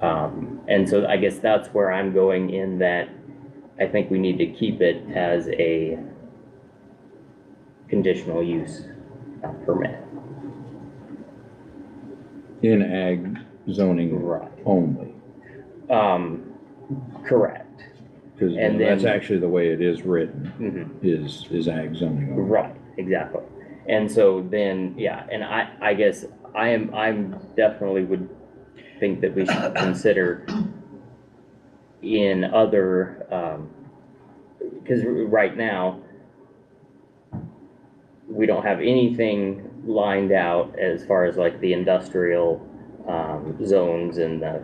And so I guess that's where I'm going, in that I think we need to keep it as a conditional use permit. In ag zoning only. Correct. Because And that's then- actually the way it is written, Mhm. is ag zoning only. Right, exactly. And so then, yeah, and I guess I'm definitely would think that we should consider in other, because right now, we don't have anything lined out as far as like the industrial zones and the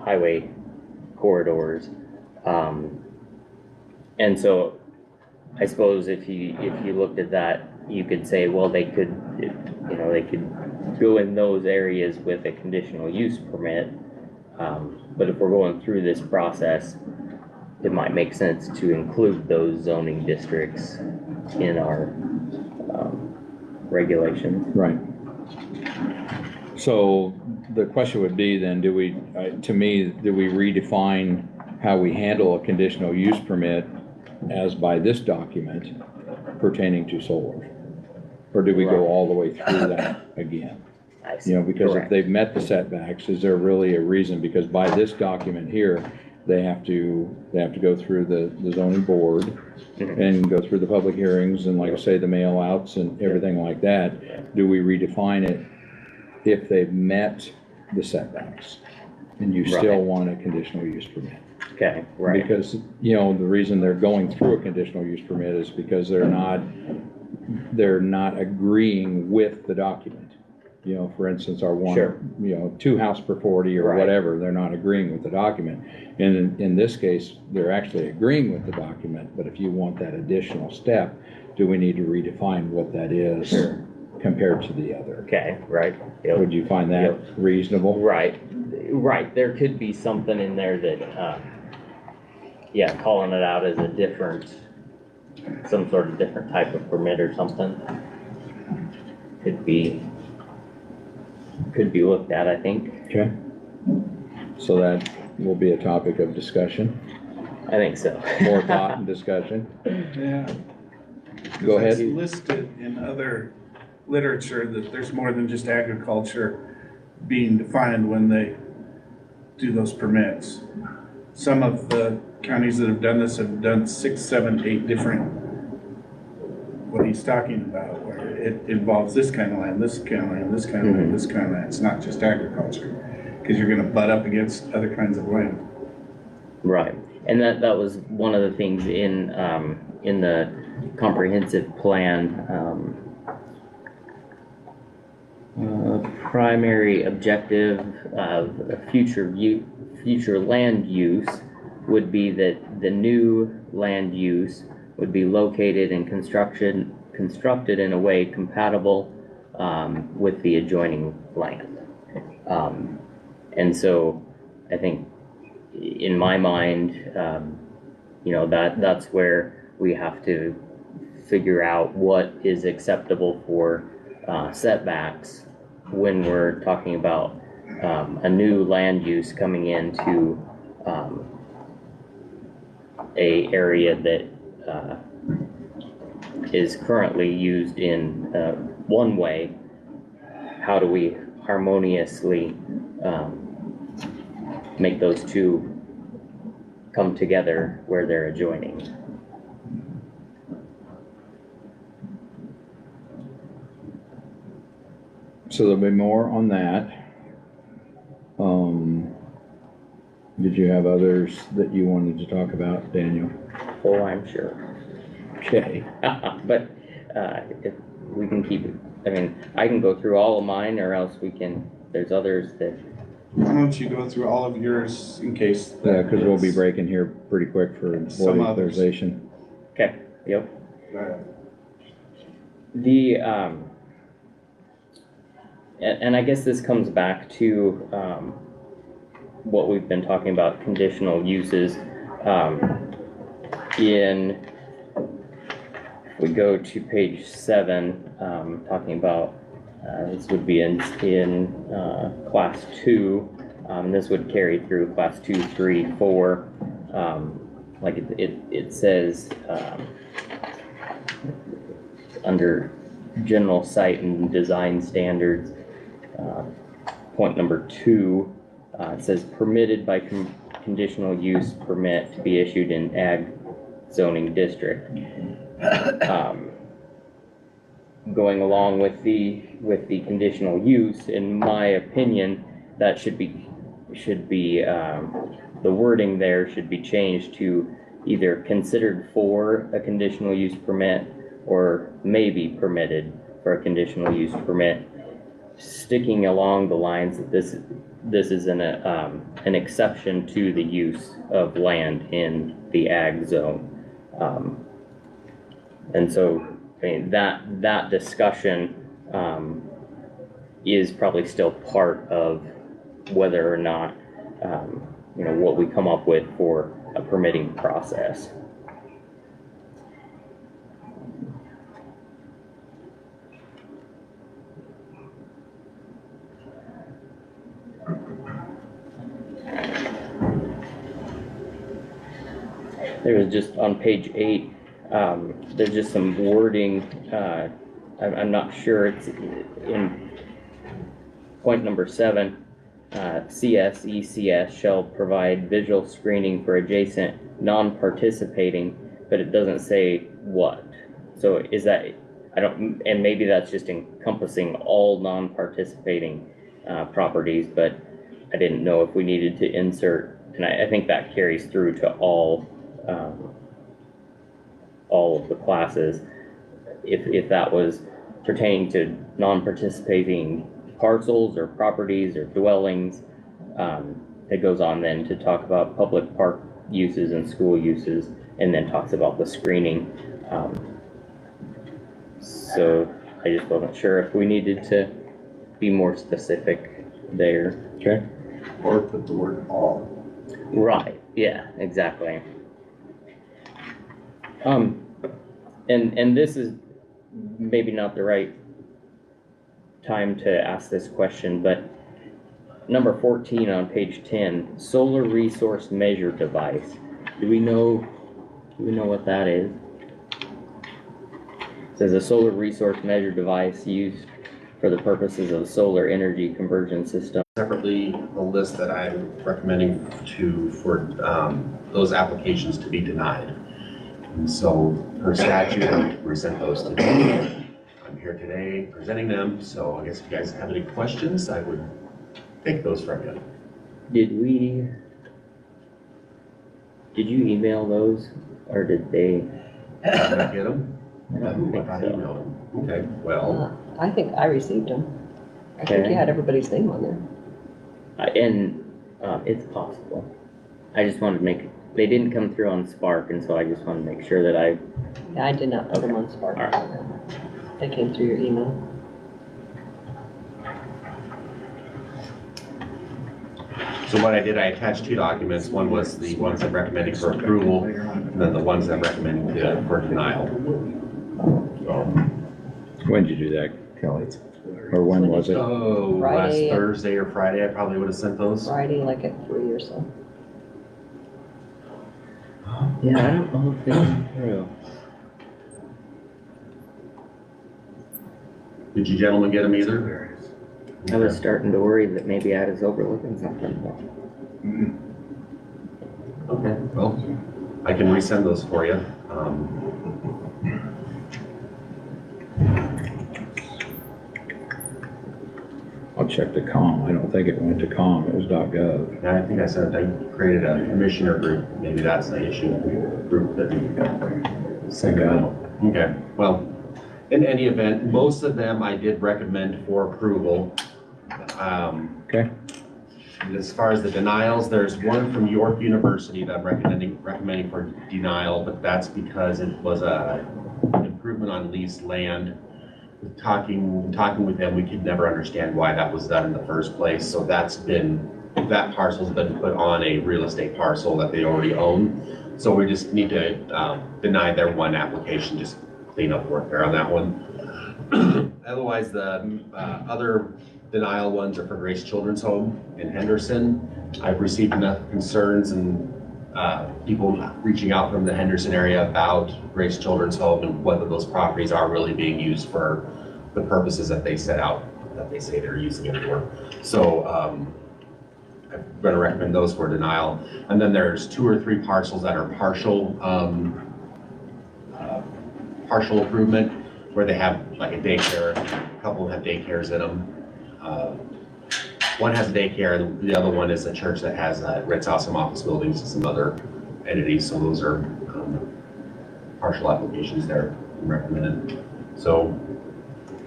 highway corridors. And so I suppose if you looked at that, you could say, well, they could go in those areas with a conditional use permit. But if we're going through this process, it might make sense to include those zoning districts in our regulations. Right. So the question would be then, do we redefine how we handle a conditional use permit as by this document pertaining to solar? Or do we go all the way through that again? I see. You know, because if Correct. they've met the setbacks, is there really a reason? Because by this document here, they have to go through the zoning board Mhm. and go through the public hearings and, like I say, the mail outs and everything like that. Do we redefine it if they've met the setbacks and you still Right. want a conditional use permit? Okay, right. Because, you know, the reason they're going through a conditional use permit is because they're not agreeing with the document. You know, for instance, our one, Sure. 2 house per 40 or Right. whatever, they're not agreeing with the document. And in this case, they're actually agreeing with the document, but if you want that additional step, do we need to redefine what that is Sure. compared to the other? Okay, right. Yep. Would you find that Yep. reasonable? Right, there could be something in there that, calling it out as a some sort of different type of permit or something. Could be could be looked at, I think. Okay. So that will be a topic of discussion, I think so. more thought and discussion. Yeah. Go ahead. It's listed in other literature that there's more than just agriculture being defined when they do those permits. Some of the counties that have done this have done 6, 7, 8 different, what he's talking about, where it involves this kind of land, this kind of land, this kind of land, this kind of land. It's not just agriculture, because you're gonna butt up against other kinds of land. Right, and that was one of the things in the comprehensive plan. Primary objective of future land use would be that the new land use would be located and constructed in a way compatible with the adjoining land. And so I think in my mind, you know, that's where we have to figure out what is acceptable for setbacks when we're talking about a new land use coming into a area that is currently used in one way. How do we harmoniously make those two come together where they're adjoining? So there'll be more on that. Did you have others that you wanted to talk about, Daniel? Oh, I'm sure. Okay. But if we can keep it, I mean, I can go through all of mine, or else we can, there's others that, Why don't you go through all of yours in case? Yeah, because we'll be breaking here pretty quick for Some board others. equalization. okay, yep. Uh, The, and I guess this comes back to, what we've been talking about, conditional uses. We go to page 7, talking about, this would be in class 2. This would carry through class 2, 3, 4. Like it says, under general site and design standards, point number 2, it says permitted by conditional use permit to be issued in ag zoning district. Going along with the conditional use, in my opinion, that should be the wording there should be changed to either considered for a conditional use permit or may be permitted for a conditional use permit, sticking along the lines that this is an exception to the use of land in the ag zone. And so, I mean, that discussion is probably still part of whether or not, you know, what we come up with for a permitting process. There was just on page 8, there's just some wording, I'm not sure, it's in point number 7, CSECS shall provide visual screening for adjacent non-participating, but it doesn't say what. So is that, and maybe that's just encompassing all non-participating properties, but I didn't know if we needed to insert, and I think that carries through to all of the classes, if that was pertaining to non-participating parcels or properties or dwellings. It goes on then to talk about public park uses and school uses, and then talks about the screening. So I just wasn't sure if we needed to be more specific there. Okay. Or put the word all. Right, yeah, exactly. And this is maybe not the right time to ask this question, but number 14 on page 10, solar resource measure device. Do we know what that is? It says a solar resource measure device used for the purposes of solar energy conversion system. Separately, the list that I'm recommending for those applications to be denied. And so per statute, I present those today. I'm here today presenting them, so I guess if you guys have any questions, I would take those from you. Did you email those, or did they? Did I get them? I don't think I so. emailed them. Okay, well, I think I received them. I think Okay. you had everybody's name on there. It's possible. I just wanted to they didn't come through on Spark, and so I just wanted to make sure that Yeah, I did not put them on Spark. They came through your email. so what I did, I attached two documents. One was the ones I'm recommending for approval, and then the ones I'm recommending for denial. So, When did you do that, Kelly? Or when was it? oh, last Friday. Thursday or Friday, I probably would have sent those. Friday, like at 3 or so. Yeah, I don't know if they came through. Did you gentlemen get them either? I was starting to worry that maybe I was overlooking something. Okay, well, I can resend those for you. I'll check the com. I don't think it went to com. It was .gov. Yeah, I think I created a commissioner group. Maybe that's the issue. Group that we sent out. Okay, well, in any event, most of them I did recommend for approval. Okay. And as far as the denials, there's one from York University that I'm recommending for denial, but that's because it was an improvement on leased land. Talking with them, we could never understand why that was done in the first place. So that parcel's been put on a real estate parcel that they already own. So we just need to deny their one application, just clean up work there on that one. Otherwise, the other denial ones are for Grace Children's Home in Henderson. I've received enough concerns and people reaching out from the Henderson area about Grace Children's Home and whether those properties are really being used for the purposes that they set out, that they say they're using it for. So I'm going to recommend those for denial. And then there's 2 or 3 parcels that are partial improvement, where they have like a daycare. A couple have daycares in them. One has a daycare, and the other one is a church that has rents out some office buildings and some other entities. So those are partial applications there recommended. So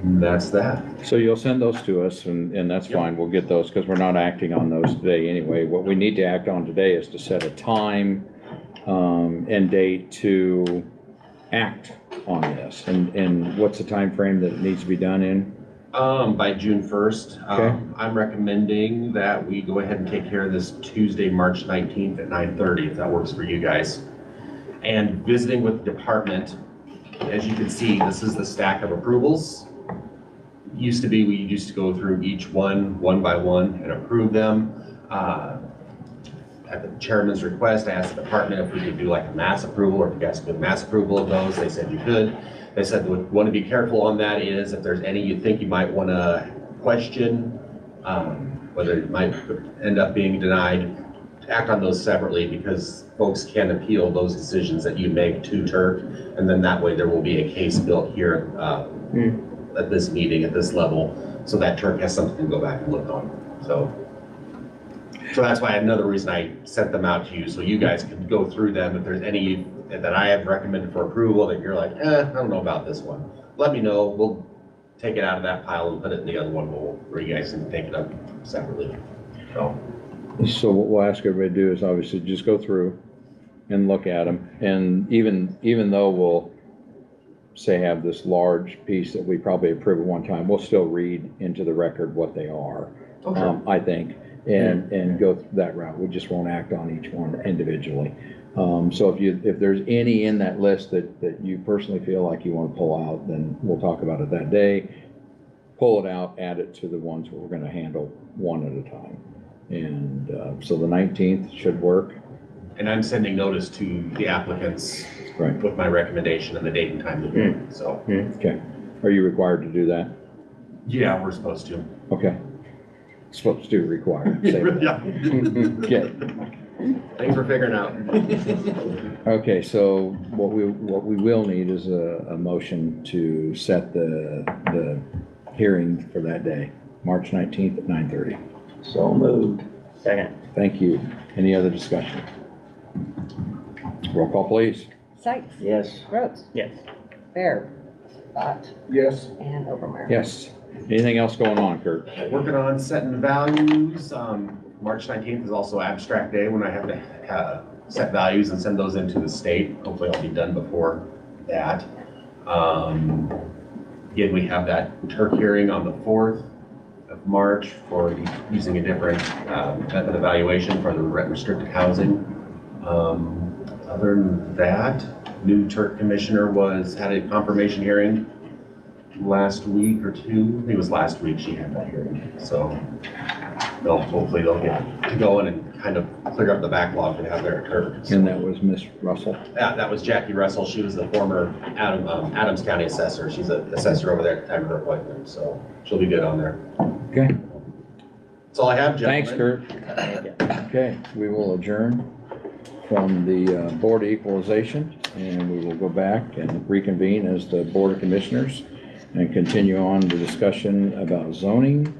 that's that. So you'll send those to us and that's Yep. fine. We'll get those because we're not acting on those today anyway. What we need to act on today is to set a time and date to act on this. And what's the time frame that it needs to be done in? By June 1st. Okay. I'm recommending that we go ahead and take care of this Tuesday, March 19th at 9:30, if that works for you guys. And visiting with the department, as you can see, this is the stack of approvals. Used to be, we used to go through each one by one, and approve them. At the chairman's request, I asked the department if we could do like a mass approval, or if you guys could do mass approval of those. They said you could. They said what want to be careful on that is if there's any you think you might want to question, whether it might end up being denied, act on those separately, because folks can appeal those decisions that you make to TURC, and then that way there will be a case built here at this meeting, at this level, so that TURC has something to go back and look on. So that's why another reason I sent them out to you, so you guys can go through them. If there's any that I have recommended for approval that you're like, I don't know about this one, let me know. We'll take it out of that pile and put it in the other one, where you guys can take it up separately. So what we'll ask everybody to do is obviously just go through and look at them. And even though we'll say have this large piece that we probably approve at one time, we'll still read into the record what they are, I think, and go that route. We just won't act on each one individually. So if there's any in that list that you personally feel like you want to pull out, then we'll talk about it that day. pull it out, add it to the ones we're gonna handle one at a time. And, so the 19th should work. And I'm sending notice to the applicants Right. with my recommendation and the date and time to do it, so. Okay. Are you required to do that? Yeah, we're supposed to. Okay. Supposed to require. Say that. Yeah. Okay. Thanks for figuring out. Okay, so what we will need is a motion to set the hearing for that day, March 19th at 9:30. So moved. Second. Thank you. Any other discussion? Roll call, please. Sykes? Yes. Rhodes? Yes. Bear? Spot? Yes. And Overmeyer? Yes. Anything else going on, Kurt? Working on setting values. March 19th is also abstract day when I have to set values and send those into the state. Hopefully I'll be done before that. Again, we have that Turk hearing on the 4th of March for using a different method evaluation for the restricted housing. Other than that, new Turk commissioner had a confirmation hearing last week or two. I think it was last week she had that hearing. So hopefully they'll get to going and kind of clear up the backlog they have there at Turk. And that was Miss Russell. Yeah, that was Jackie Russell. She was the former Adams County assessor. She's an assessor over there at the time of her appointment, so she'll be good on there. Okay. That's all I have, gentlemen. Thanks, Kurt. Okay, we will adjourn from the Board of Equalization, and we will go back and reconvene as the Board of Commissioners and continue on the discussion about zoning.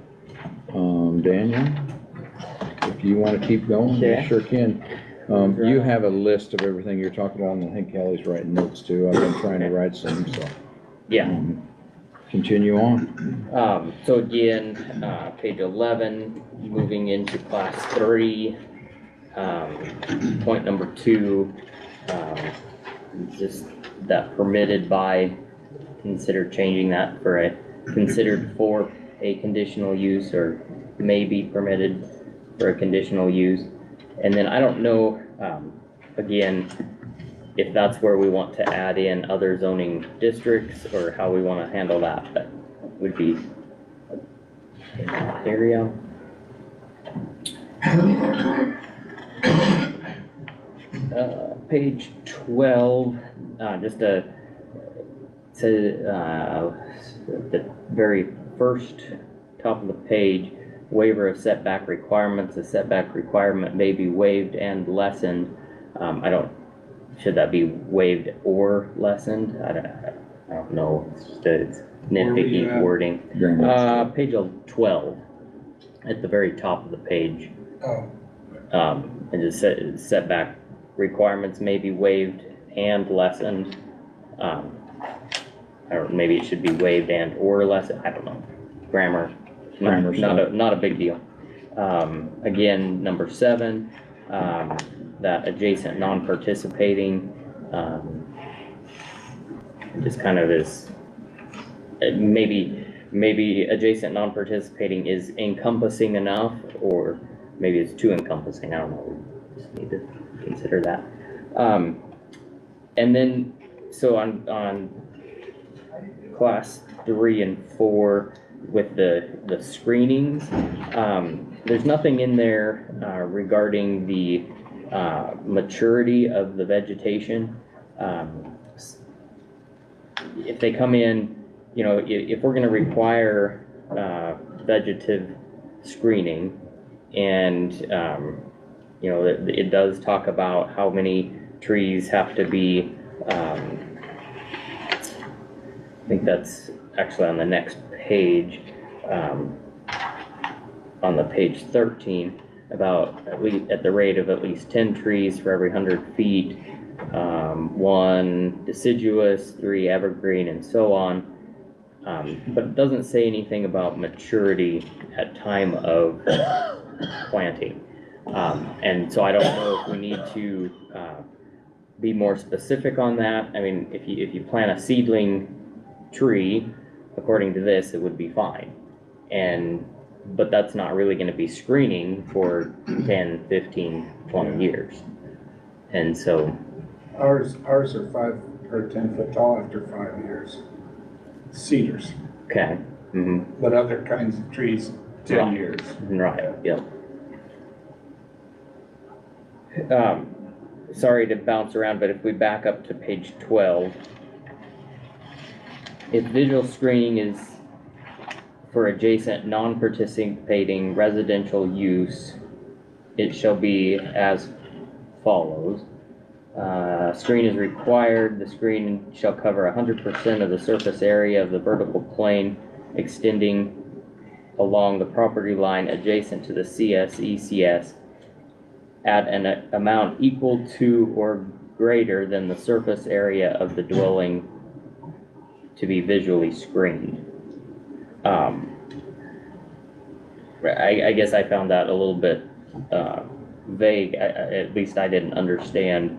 Daniel, if you want to keep going, you Yeah. sure can. You have a list of everything you're talking about, and I think Kelly's writing notes too. I've been trying to write some, so. Yeah. Continue on. So again, page 11, moving into class 3, point number 2, just that permitted by, consider changing that for a considered for a conditional use, or may be permitted for a conditional use. And then I don't know, again, if that's where we want to add in other zoning districts or how we want to handle that, but would be in that area. Page 12, just the very first top of the page, waiver of setback requirements. The setback requirement may be waived and lessened. Should that be waived or lessened? I don't know. It's just it's nitpicky wording. Page 12, at the very top of the page. And just setback requirements may be waived and lessened. Or maybe it should be waived and or lessened. I don't know. Grammar. Not a big deal. Again, number 7. That adjacent non-participating, just kind of is, maybe adjacent non-participating is encompassing enough, or maybe it's too encompassing, I don't know, we just need to consider that. And then, so on class 3 and 4, with the screenings, there's nothing in there regarding the maturity of the vegetation. If they come in, if we're going to require vegetative screening, and it does talk about how many trees have to be, I think that's actually on the next page, on the page 13, about at the rate of at least 10 trees for every 100 feet, 1 deciduous, 3 evergreen, and so on. But it doesn't say anything about maturity at time of planting. And so I don't know if we need to be more specific on that. I mean, if you plant a seedling tree, according to this, it would be fine. But that's not really going to be screening for 10, 15, 20 years. And so Ours are 5 or 10 foot tall after 5 years. Cedars. Okay. but other kinds of trees, 10 years. Right, yep. Sorry to bounce around, but if we back up to page 12, if visual screening is for adjacent non-participating residential use, it shall be as follows. Screen is required, the screen shall cover 100% of the surface area of the vertical plane extending along the property line adjacent to the ECS at an amount equal to or greater than the surface area of the dwelling to be visually screened. I guess I found that a little bit vague. At least I didn't understand.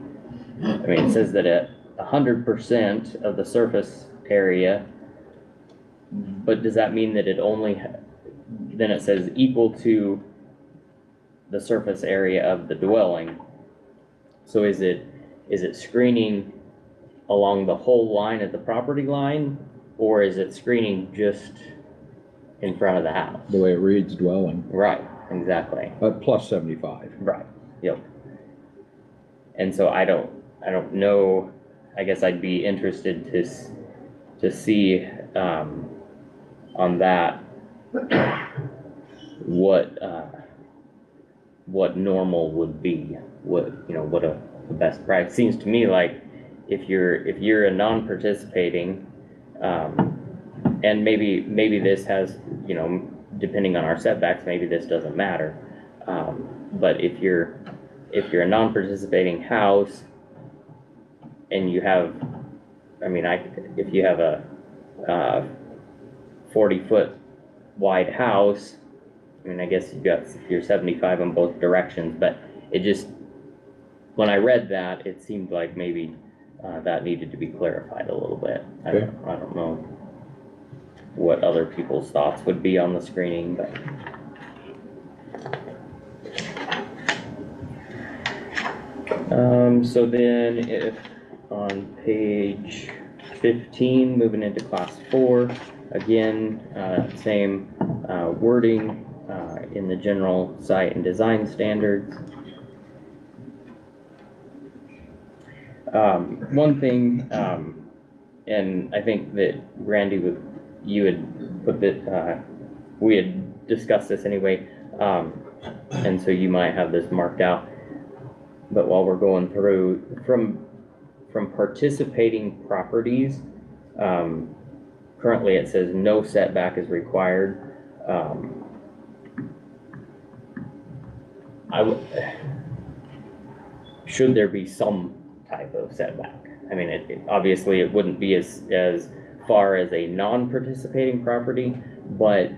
I mean, it says that at 100% of the surface area, but does that mean that it only, then it says equal to the surface area of the dwelling? So is it screening along the whole line of the property line, or is it screening just in front of the house? The way it reads, dwelling. Right, exactly. But plus 75. Right, yep. And so I don't know, I guess I'd be interested to see, on that, what normal would be, what a best practice. Seems to me like if you're a non-participating, and maybe this has, depending on our setbacks, maybe this doesn't matter. But if you're a non-participating house and you have, if you have a 40-foot wide house, I guess you've got your 75 in both directions, but it just, when I read that, it seemed like maybe that needed to be clarified a little bit. I don't know what other people's thoughts would be on the screening, but. So then if on page 15, moving into class 4, again, same wording in the general site and design standards. One thing, and I think that Randy, you had put that, we had discussed this anyway, and so you might have this marked out. But while we're going through, from participating properties, currently it says no setback is required. Should there be some type of setback? I mean, obviously it wouldn't be as far as a non-participating property, but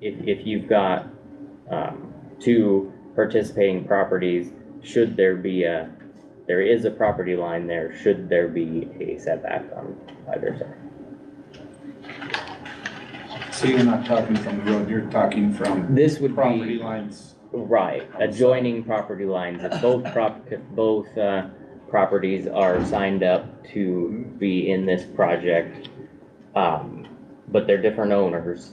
if you've got two participating properties, should there be there is a property line there, should there be a setback on either side? So you're not talking from the road, you're talking from This would property be, lines. right, adjoining property lines. If both properties are signed up to be in this project, but they're different owners,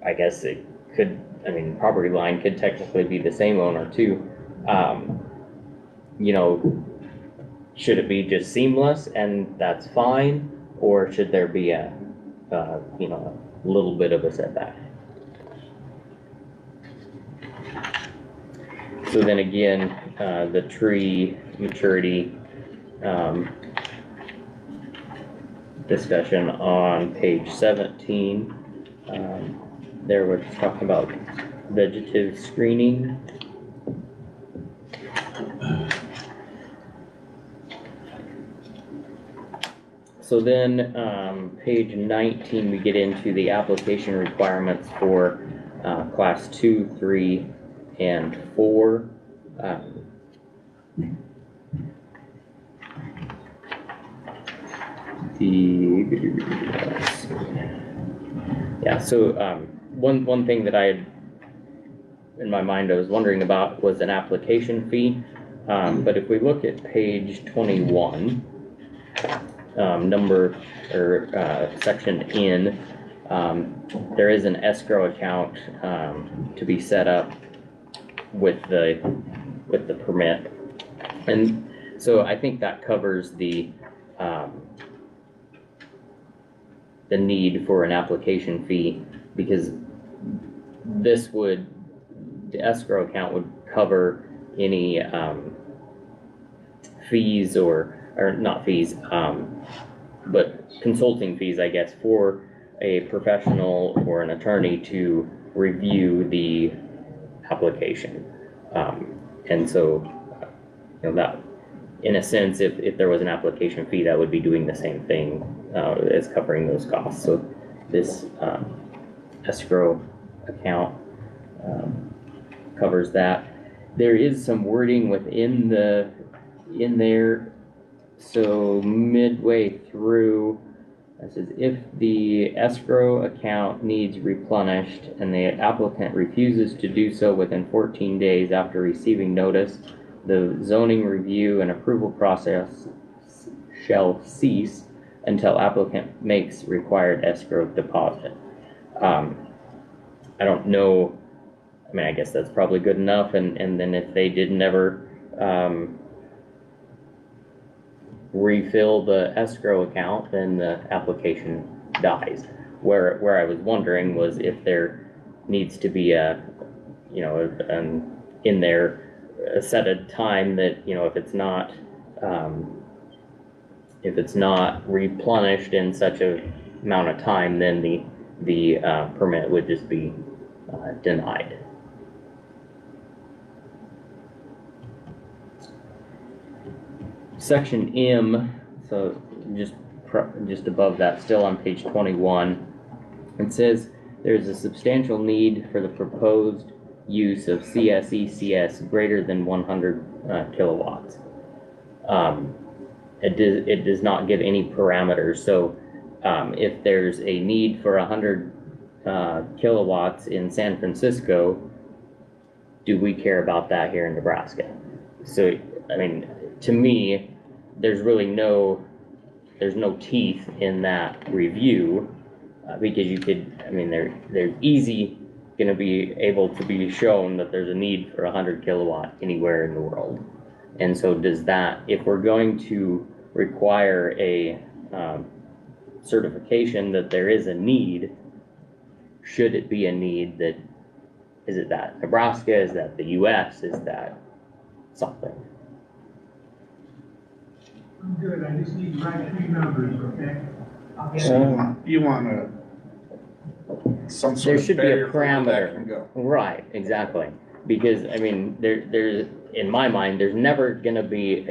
I guess it could, property line could technically be the same owner too. Should it be just seamless and that's fine, or should there be a little bit of a setback? So then again, the tree maturity discussion on page 17. There we're talking about vegetative screening. So then, page 19, we get into the application requirements for class 2, 3, and 4. One thing that I had in my mind I was wondering about was an application fee. But if we look at page 21, number or section N, there is an escrow account to be set up with the permit. And so I think that covers the need for an application fee, because the escrow account would cover any fees or not fees, but consulting fees, I guess, for a professional or an attorney to review the application. And so, that, in a sense, if there was an application fee, that would be doing the same thing as covering those costs. So this escrow account covers that. There is some wording in there. So midway through, it says if the escrow account needs replenished and the applicant refuses to do so within 14 days after receiving notice, the zoning review and approval process shall cease until applicant makes required escrow deposit. I don't know, I guess that's probably good enough, and then if they did never refill the escrow account, then the application dies. Where I was wondering was if there needs to be in there a set of time that, if it's not replenished in such a amount of time, then the permit would just be denied. Section M, so just above that, still on page 21, it says there's a substantial need for the proposed use of CSECS greater than 100 kilowatts. It does not give any parameters. So if there's a need for 100 kilowatts in San Francisco, do we care about that here in Nebraska? So, to me, there's no teeth in that review, because you could, there's easy going to be able to be shown that there's a need for 100 kilowatt anywhere in the world. And so does that, if we're going to require a certification that there is a need, should it be a need that, is it that Nebraska, is that the US, is that something? I'm good, I just need the right three numbers, okay? So you want some sort There of should be a barrier for where that can parameter. go. Right, exactly. Because, there's, in my mind, there's never gonna be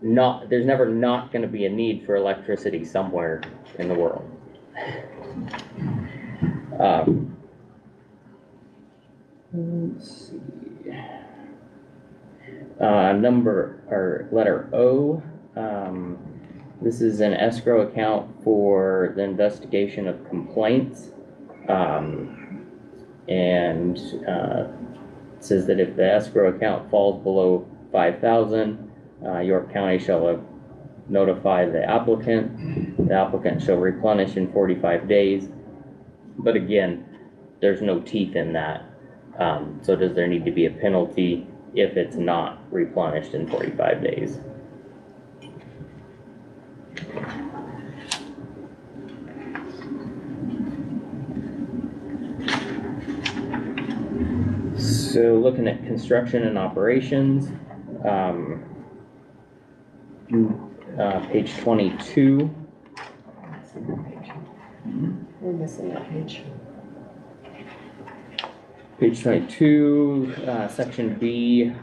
there's never not gonna be a need for electricity somewhere in the world. Let's see. Letter O, this is an escrow account for the investigation of complaints. And it says that if the escrow account falls below 5,000, York County shall notify the applicant. The applicant shall replenish in 45 days. But again, there's no teeth in that. So does there need to be a penalty if it's not replenished in 45 days? So looking at construction and operations, page 22. We're missing that page. Page 22, section B.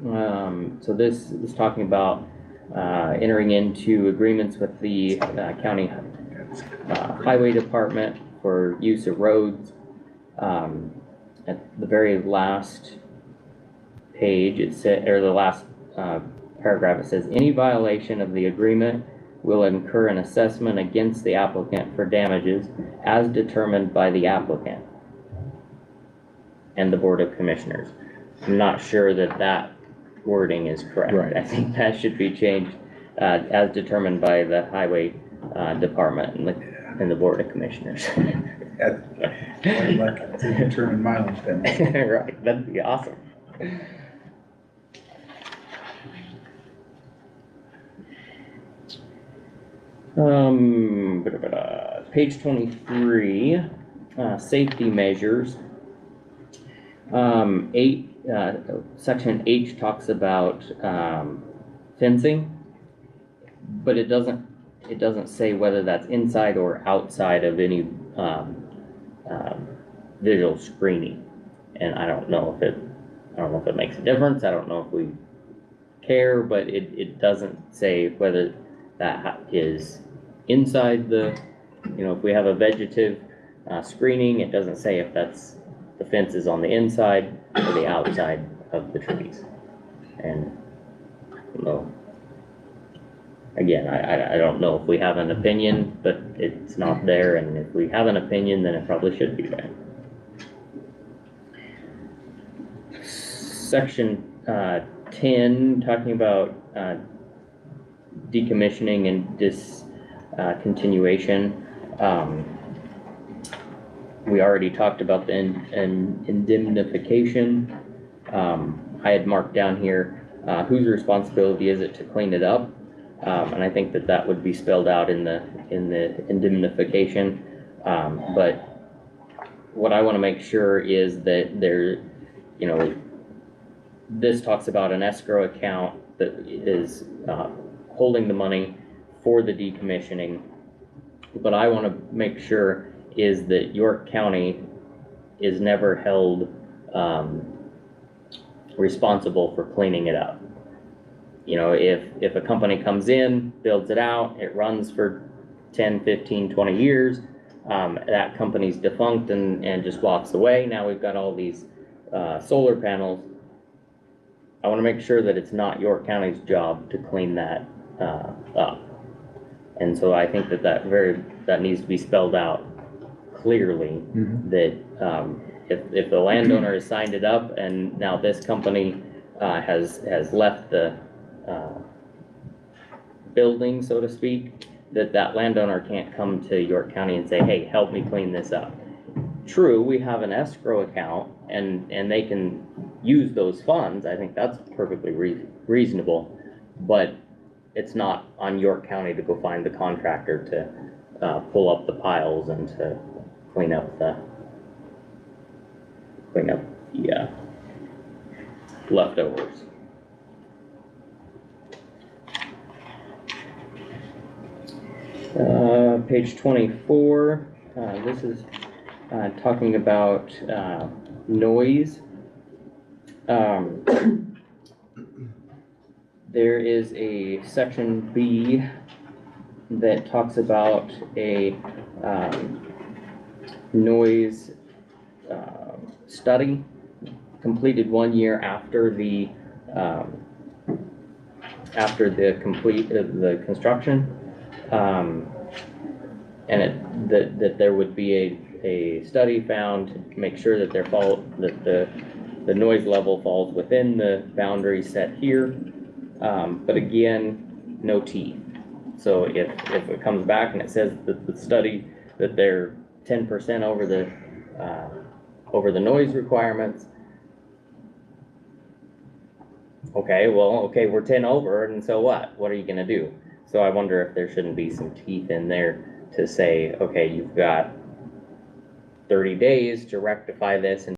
So this is talking about entering into agreements with the county highway department for use of roads. At the very last page, it said, or the last paragraph, it says, any violation of the agreement will incur an assessment against the applicant for damages as determined by the applicant and the Board of Commissioners. I'm not sure that wording is correct. Right. I think that should be changed. as determined by the highway, department and the board of commissioners. I'd like to determine mileage penalty. Right, that'd be awesome. Page 23, safety measures. Section H talks about, fencing, but it doesn't say whether that's inside or outside of any, visual screening. And I don't know if it makes a difference, I don't know if we care, but it doesn't say whether that is inside the, if we have a vegetative, screening, it doesn't say if that's, the fence is on the inside or the outside of the trees. And, again, I don't know if we have an opinion, but it's not there, and if we have an opinion, then it probably should be there. Section 10, talking about decommissioning and discontinuation. We already talked about the indemnification. I had marked down here, whose responsibility is it to clean it up? And I think that would be spelled out in the indemnification. But what I want to make sure is that there, this talks about an escrow account that is holding the money for the decommissioning. But I want to make sure is that York County is never held responsible for cleaning it up. If a company comes in, builds it out, it runs for 10, 15, 20 years, that company's defunct and just walks away. Now we've got all these solar panels. I want to make sure that it's not York County's job to clean that up. And so I think that needs to be spelled out clearly, that if the landowner has signed it up and now this company has left the building, so to speak, that landowner can't come to York County and say, hey, help me clean this up. True, we have an escrow account and they can use those funds. I think that's perfectly reasonable, but it's not on York County to go find the contractor to pull up the piles and to clean up the leftovers. Page 24, this is talking about noise. There is a section B that talks about a noise study completed 1 year after the construction, and that there would be a study found to make sure that the noise level falls within the boundary set here, but again, no teeth. So if it comes back and it says that the study that they're 10% over the noise requirements, okay, we're 10 over, and so what? What are you gonna do? So I wonder if there shouldn't be some teeth in there to say, okay, you've got 30 days to rectify this and